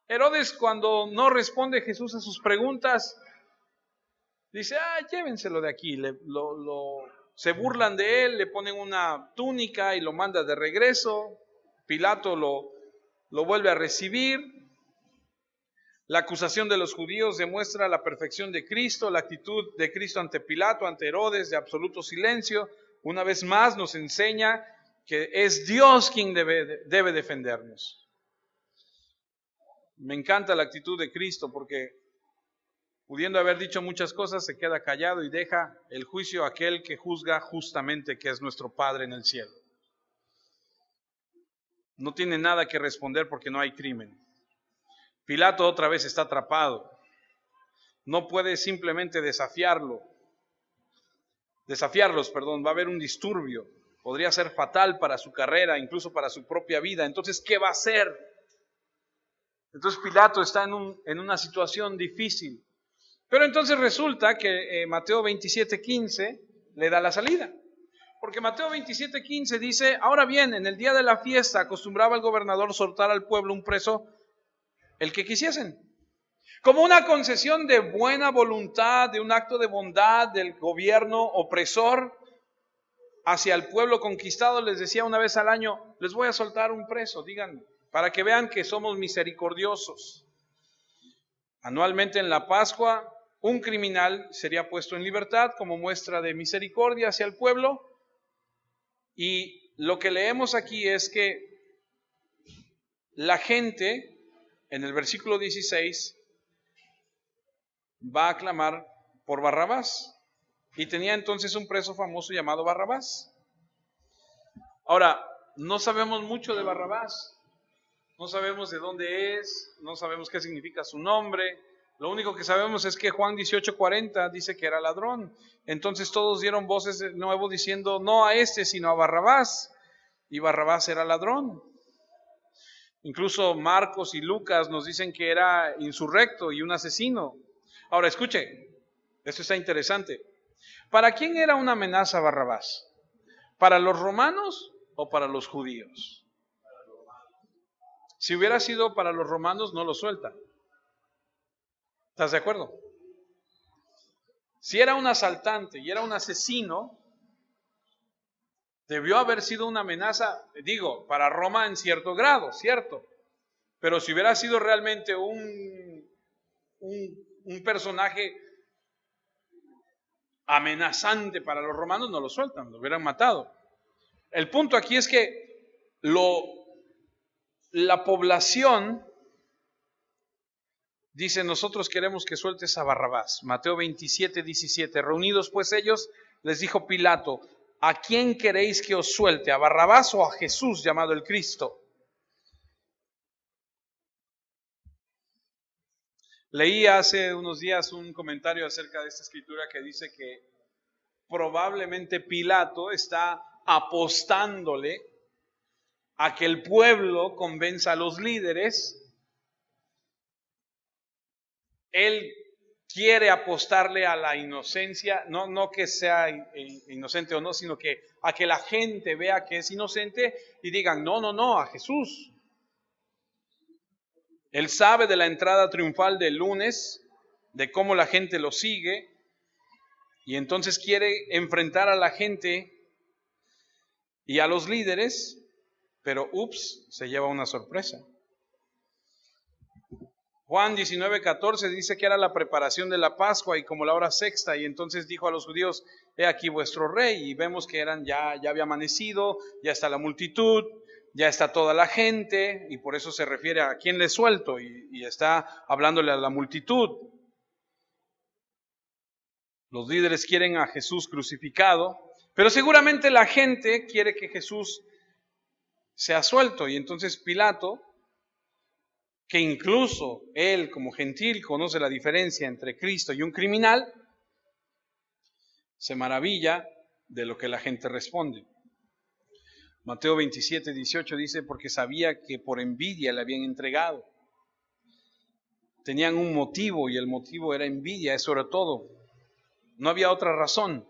Herodes, cuando no responde Jesús a sus preguntas, dice: llévenselo de aquí. Se burlan de él, le ponen una túnica y lo manda de regreso. Pilato lo vuelve a recibir. La acusación de los judíos demuestra la perfección de Cristo, la actitud de Cristo ante Pilato, ante Herodes, de absoluto silencio. Una vez más nos enseña que es Dios quien debe defendernos. Me encanta la actitud de Cristo, porque pudiendo haber dicho muchas cosas, se queda callado y deja el juicio a aquel que juzga justamente, que es nuestro Padre en el cielo. No tiene nada que responder porque no hay crimen. Pilato otra vez está atrapado. No puede simplemente desafiarlos, va a haber un disturbio. Podría ser fatal para su carrera, incluso para su propia vida. Entonces, ¿qué va a hacer? Entonces Pilato está en una situación difícil. Pero entonces resulta que Mateo 27:15 le da la salida. Porque Mateo 27:15 dice: ahora bien, en el día de la fiesta acostumbraba el gobernador soltar al pueblo un preso, el que quisiesen. Como una concesión de buena voluntad, de un acto de bondad del gobierno opresor hacia el pueblo conquistado, les decía una vez al año: les voy a soltar un preso, díganme, para que vean que somos misericordiosos. Anualmente en la Pascua, un criminal sería puesto en libertad como muestra de misericordia hacia el pueblo. Y lo que leemos aquí es que la gente, en el versículo 16, va a clamar por Barrabás. Y tenía entonces un preso famoso llamado Barrabás. Ahora, no sabemos mucho de Barrabás. No sabemos de dónde es, no sabemos qué significa su nombre. Lo único que sabemos es que Juan 18:40 dice que era ladrón. Entonces todos dieron voces de nuevo diciendo: no a este, sino a Barrabás. Y Barrabás era ladrón. Incluso Marcos y Lucas nos dicen que era insurrecto y un asesino. Ahora escuche, esto está interesante. ¿Para quién era una amenaza Barrabás? ¿Para los romanos o para los judíos? Si hubiera sido para los romanos, no lo suelta. ¿Estás de acuerdo? Si era un asaltante y era un asesino, debió haber sido una amenaza, digo, para Roma en cierto grado, ¿cierto? Pero si hubiera sido realmente un personaje amenazante para los romanos, no lo sueltan, lo hubieran matado. El punto aquí es que la población dice: nosotros queremos que sueltes a Barrabás. Mateo 27:17. Reunidos pues ellos, les dijo Pilato: ¿a quién queréis que os suelte? ¿A Barrabás o a Jesús llamado el Cristo? Leí hace unos días un comentario acerca de esta escritura que dice que probablemente Pilato está apostándole a que el pueblo convenza a los líderes. Él quiere apostarle a la inocencia, no que sea inocente o no, sino que a que la gente vea que es inocente y digan: no, a Jesús. Él sabe de la entrada triunfal del lunes, de cómo la gente lo sigue, y entonces quiere enfrentar a la gente y a los líderes, pero se lleva una sorpresa. Juan 19:14 dice que era la preparación de la Pascua y como la hora sexta, y entonces dijo a los judíos: he aquí vuestro rey. Y vemos que ya había amanecido, ya está la multitud, ya está toda la gente, y por eso se refiere a quién le suelto, y está hablándole a la multitud. Los líderes quieren a Jesús crucificado, pero seguramente la gente quiere que Jesús sea suelto, y entonces Pilato, que incluso él como gentil conoce la diferencia entre Cristo y un criminal, se maravilla de lo que la gente responde. Mateo 27:18 dice: porque sabía que por envidia le habían entregado. Tenían un motivo y el motivo era envidia, eso era todo. No había otra razón.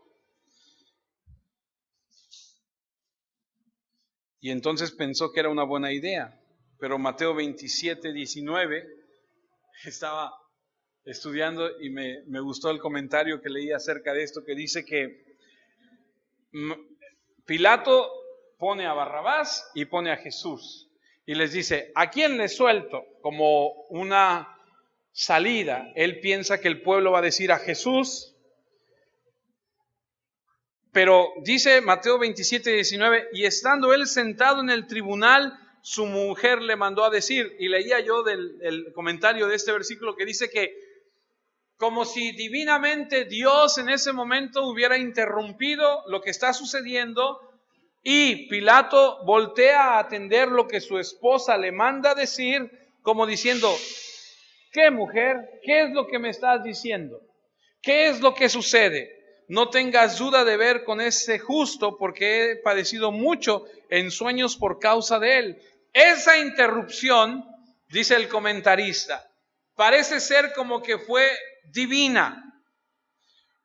Y entonces pensó que era una buena idea. Pero Mateo 27:19, estaba estudiando y me gustó el comentario que leí acerca de esto, que dice que Pilato pone a Barrabás y pone a Jesús. Y les dice: ¿a quién le suelto? Como una salida. Él piensa que el pueblo va a decir a Jesús. Pero dice Mateo 27:19, y estando él sentado en el tribunal, su mujer le mandó a decir, y leía yo el comentario de este versículo que dice que como si divinamente Dios en ese momento hubiera interrumpido lo que está sucediendo, y Pilato voltea a atender lo que su esposa le manda decir, como diciendo: ¿qué, mujer? ¿Qué es lo que me estás diciendo? ¿Qué es lo que sucede? No tengas duda de ver con ese justo, porque he padecido mucho en sueños por causa de él. Esa interrupción, dice el comentarista, parece ser como que fue divina,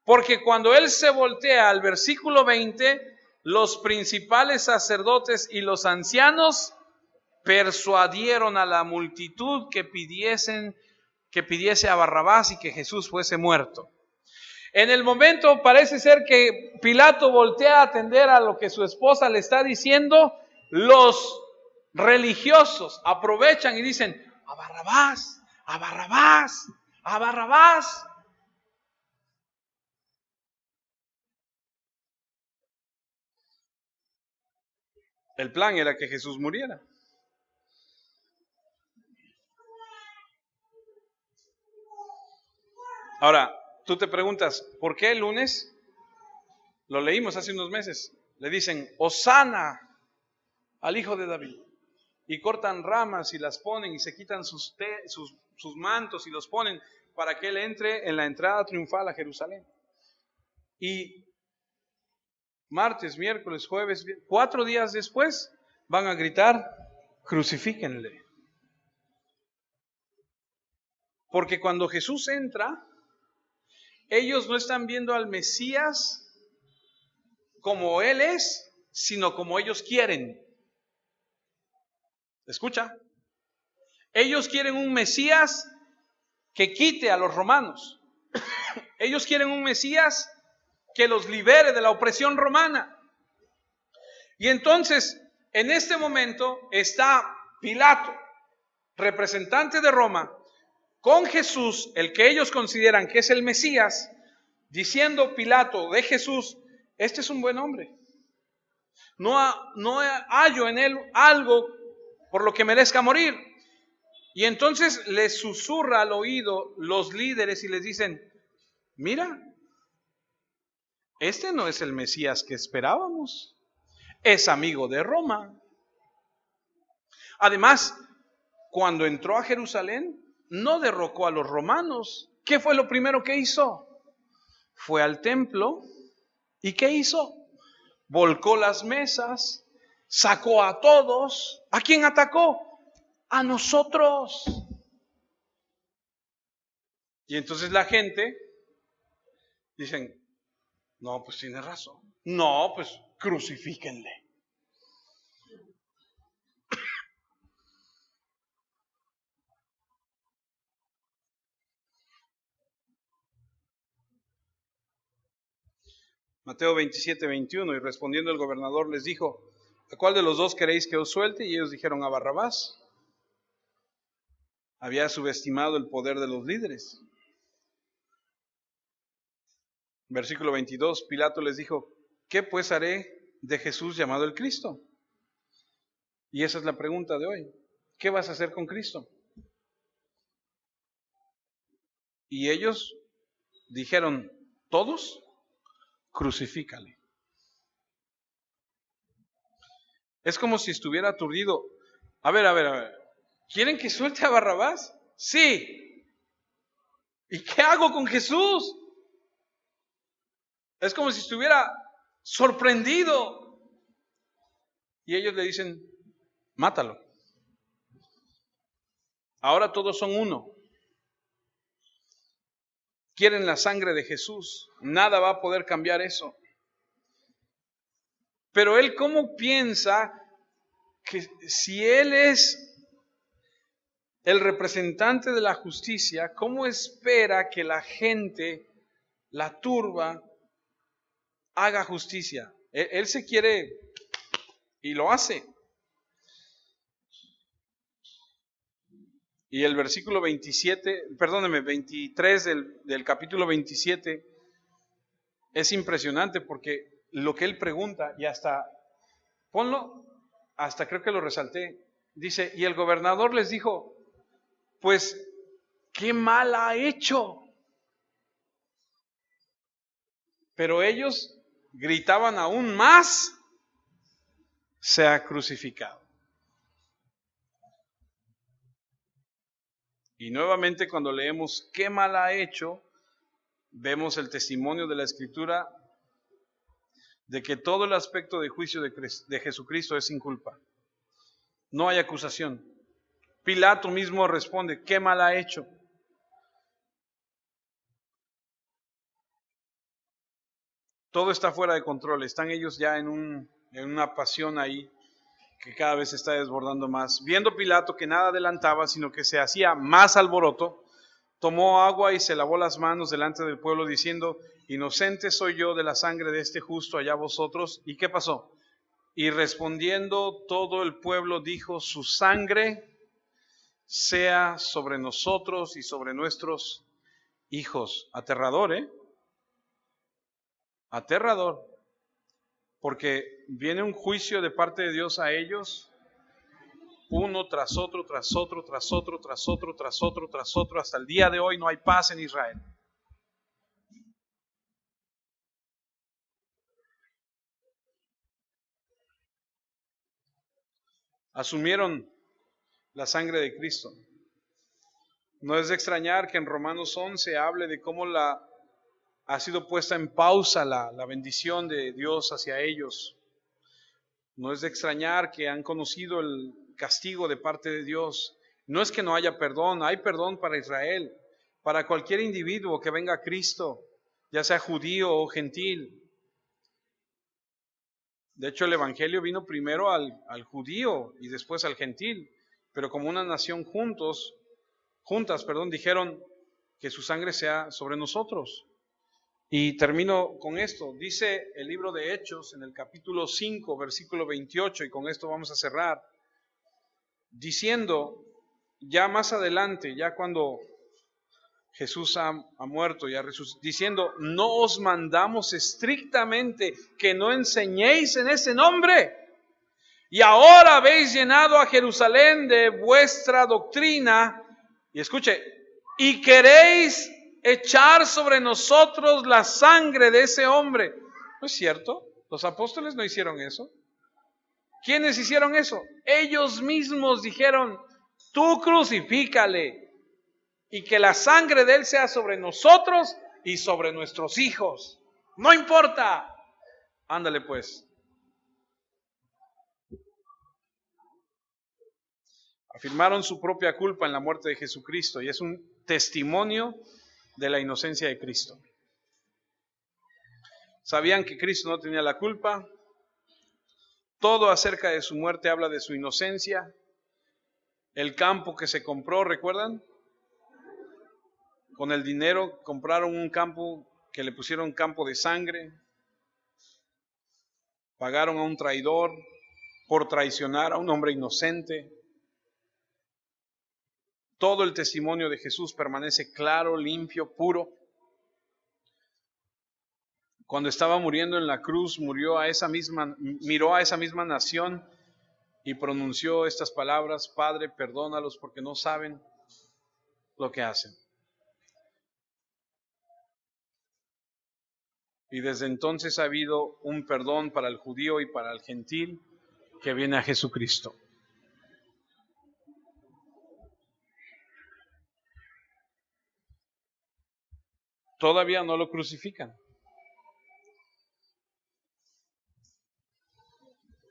porque cuando él se voltea al versículo 20, los principales sacerdotes y los ancianos persuadieron a la multitud que pidiese a Barrabás y que Jesús fuese muerto. En el momento parece ser que Pilato voltea a atender a lo que su esposa le está diciendo. Los religiosos aprovechan y dicen: a Barrabás, a Barrabás, a Barrabás. El plan era que Jesús muriera. Ahora, tú te preguntas, ¿por qué el lunes? Lo leímos hace unos meses. Le dicen: Hosana al hijo de David. Y cortan ramas y las ponen y se quitan sus mantos y los ponen para que él entre en la entrada triunfal a Jerusalén. Y martes, miércoles, jueves, 4 días después van a gritar: crucifíquenle. Porque cuando Jesús entra, ellos no están viendo al Mesías como Él es, sino como ellos quieren. ¿Escucha? Ellos quieren un Mesías que quite a los romanos. Ellos quieren un Mesías que los libere de la opresión romana. Y entonces, en este momento está Pilato, representante de Roma, con Jesús, el que ellos consideran que es el Mesías, diciendo Pilato de Jesús: este es un buen hombre. No hallo en él algo por lo que merezca morir. Y entonces les susurra al oído los líderes y les dicen: mira, este no es el Mesías que esperábamos. Es amigo de Roma. Además, cuando entró a Jerusalén, no derrocó a los romanos. ¿Qué fue lo primero que hizo? Fue al templo. ¿Y qué hizo? Volcó las mesas, sacó a todos. ¿A quién atacó? A nosotros. Y entonces la gente dicen: no, pues tiene razón. No, pues crucifíquenle. Mateo 27:21, y respondiendo el gobernador les dijo: ¿a cuál de los dos queréis que os suelte? Y ellos dijeron: a Barrabás. había subestimado el poder de los líderes. Versículo 22, Pilato les dijo, ¿qué pues haré de Jesús llamado el Cristo? Y esa es la pregunta de hoy. ¿Qué vas a hacer con Cristo? Y ellos dijeron, todos, crucifícale. Es como si estuviera aturdido. A ver. ¿Quieren que suelte a Barrabás? Sí. ¿Y qué hago con Jesús? Es como si estuviera sorprendido. Y ellos le dicen, mátalo. Ahora todos son uno. Quieren la sangre de Jesús. Nada va a poder cambiar eso. Pero él, ¿cómo piensa que si él es el representante de la justicia, cómo espera que la gente, la turba, haga justicia? Él se quiere y lo hace. Y el versículo 23 del capítulo 27 es impresionante porque lo que él pregunta, y hasta, ponlo, hasta creo que lo resalté, dice, y el gobernador les dijo, pues, ¿qué mal ha hecho? Pero ellos gritaban aún más, sea crucificado. Y nuevamente cuando leemos qué mal ha hecho, vemos el testimonio de la Escritura de que todo el aspecto de juicio de Jesucristo es sin culpa. No hay acusación. Pilato mismo responde, ¿qué mal ha hecho? Todo está fuera de control. Están ellos ya en una pasión ahí que cada vez se está desbordando más. Viendo Pilato que nada adelantaba, sino que se hacía más alboroto, tomó agua y se lavó las manos delante del pueblo diciendo, inocente soy yo de la sangre de este justo, allá vosotros. ¿Y qué pasó? Y respondiendo todo el pueblo dijo, su sangre sea sobre nosotros y sobre nuestros hijos. Aterrador, ¿eh? Aterrador. Porque viene un juicio de parte de Dios a ellos, uno tras otro, tras otro, tras otro, tras otro, tras otro, tras otro. Hasta el día de hoy no hay paz en Israel. Asumieron la sangre de Cristo. No es de extrañar que en Romanos 11 hable de cómo ha sido puesta en pausa la bendición de Dios hacia ellos. No es de extrañar que han conocido el castigo de parte de Dios. No es que no haya perdón, hay perdón para Israel, para cualquier individuo que venga a Cristo, ya sea judío o gentil. De hecho, el Evangelio vino primero al judío y después al gentil, pero como una nación juntas, dijeron que su sangre sea sobre nosotros. Y termino con esto. Dice el libro de Hechos en el capítulo 5, versículo 28, y con esto vamos a cerrar, diciendo, ya más adelante, ya cuando Jesús ha muerto, ya diciendo, no os mandamos estrictamente que no enseñéis en ese nombre. Y ahora habéis llenado a Jerusalén de vuestra doctrina. Y escuche, y queréis echar sobre nosotros la sangre de ese hombre. ¿No es cierto? Los apóstoles no hicieron eso. ¿Quiénes hicieron eso? Ellos mismos dijeron, tú crucifícale y que la sangre de él sea sobre nosotros y sobre nuestros hijos. No importa. Ándale pues. Afirmaron su propia culpa en la muerte de Jesucristo y es un testimonio de la inocencia de Cristo. Sabían que Cristo no tenía la culpa. Todo acerca de su muerte habla de su inocencia. El campo que se compró, ¿recuerdan? Con el dinero compraron un campo que le pusieron campo de sangre. Pagaron a un traidor por traicionar a un hombre inocente. todo el testimonio de Jesús permanece claro, limpio, puro. Cuando estaba muriendo en la cruz, miró a esa misma nación y pronunció estas palabras: Padre, perdónalos porque no saben lo que hacen. Y desde entonces ha habido un perdón para el judío y para el gentil que viene a Jesucristo. Todavía no lo crucifican.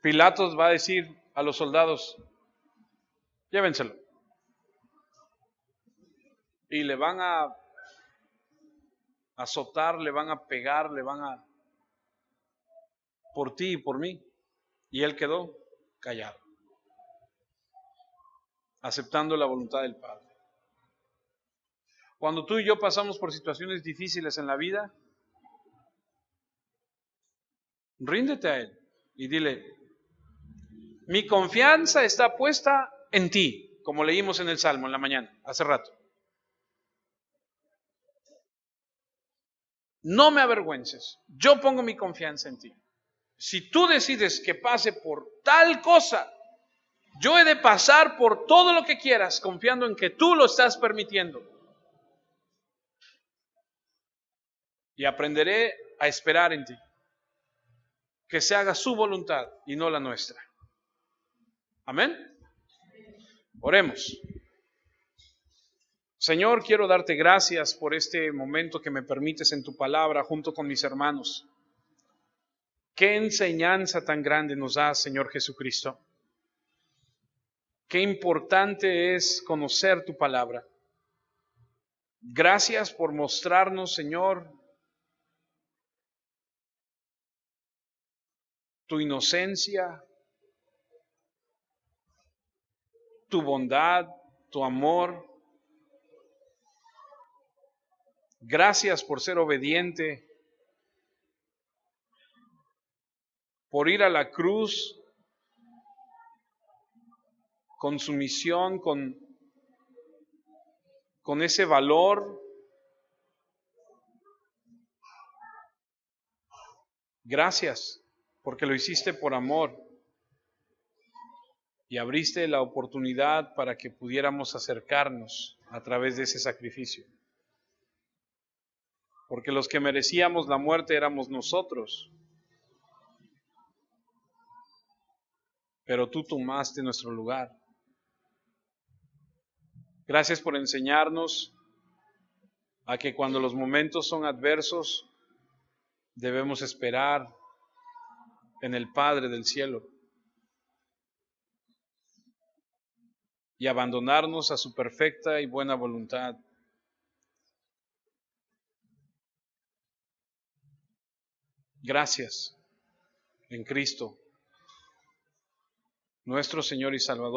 Pilatos va a decir a los soldados: llévenselo. Y le van a azotar, le van a pegar, por ti y por mí. Y él quedó callado, aceptando la voluntad del Padre. Cuando tú y yo pasamos por situaciones difíciles en la vida, ríndete a Él y dile: mi confianza está puesta en ti, como leímos en el Salmo en la mañana, hace rato. No me avergüences, yo pongo mi confianza en ti. Si tú decides que pase por tal cosa, yo he de pasar por todo lo que quieras, confiando en que tú lo estás permitiendo. Y aprenderé a esperar en ti, que se haga su voluntad y no la nuestra. Amén. Oremos. Señor, quiero darte gracias por este momento que me permites en tu palabra junto con mis hermanos. Qué enseñanza tan grande nos das, Señor Jesucristo. Qué importante es conocer tu palabra. Gracias por mostrarnos, Señor, tu inocencia, tu bondad, tu amor. Gracias por ser obediente, por ir a la cruz con sumisión, con ese valor. Gracias porque lo hiciste por amor y abriste la oportunidad para que pudiéramos acercarnos a través de ese sacrificio. Porque los que merecíamos la muerte éramos nosotros, pero tú tomaste nuestro lugar. Gracias por enseñarnos a que cuando los momentos son adversos, debemos esperar en el Padre del cielo y abandonarnos a su perfecta y buena voluntad. Gracias en Cristo, nuestro Señor y Salvador.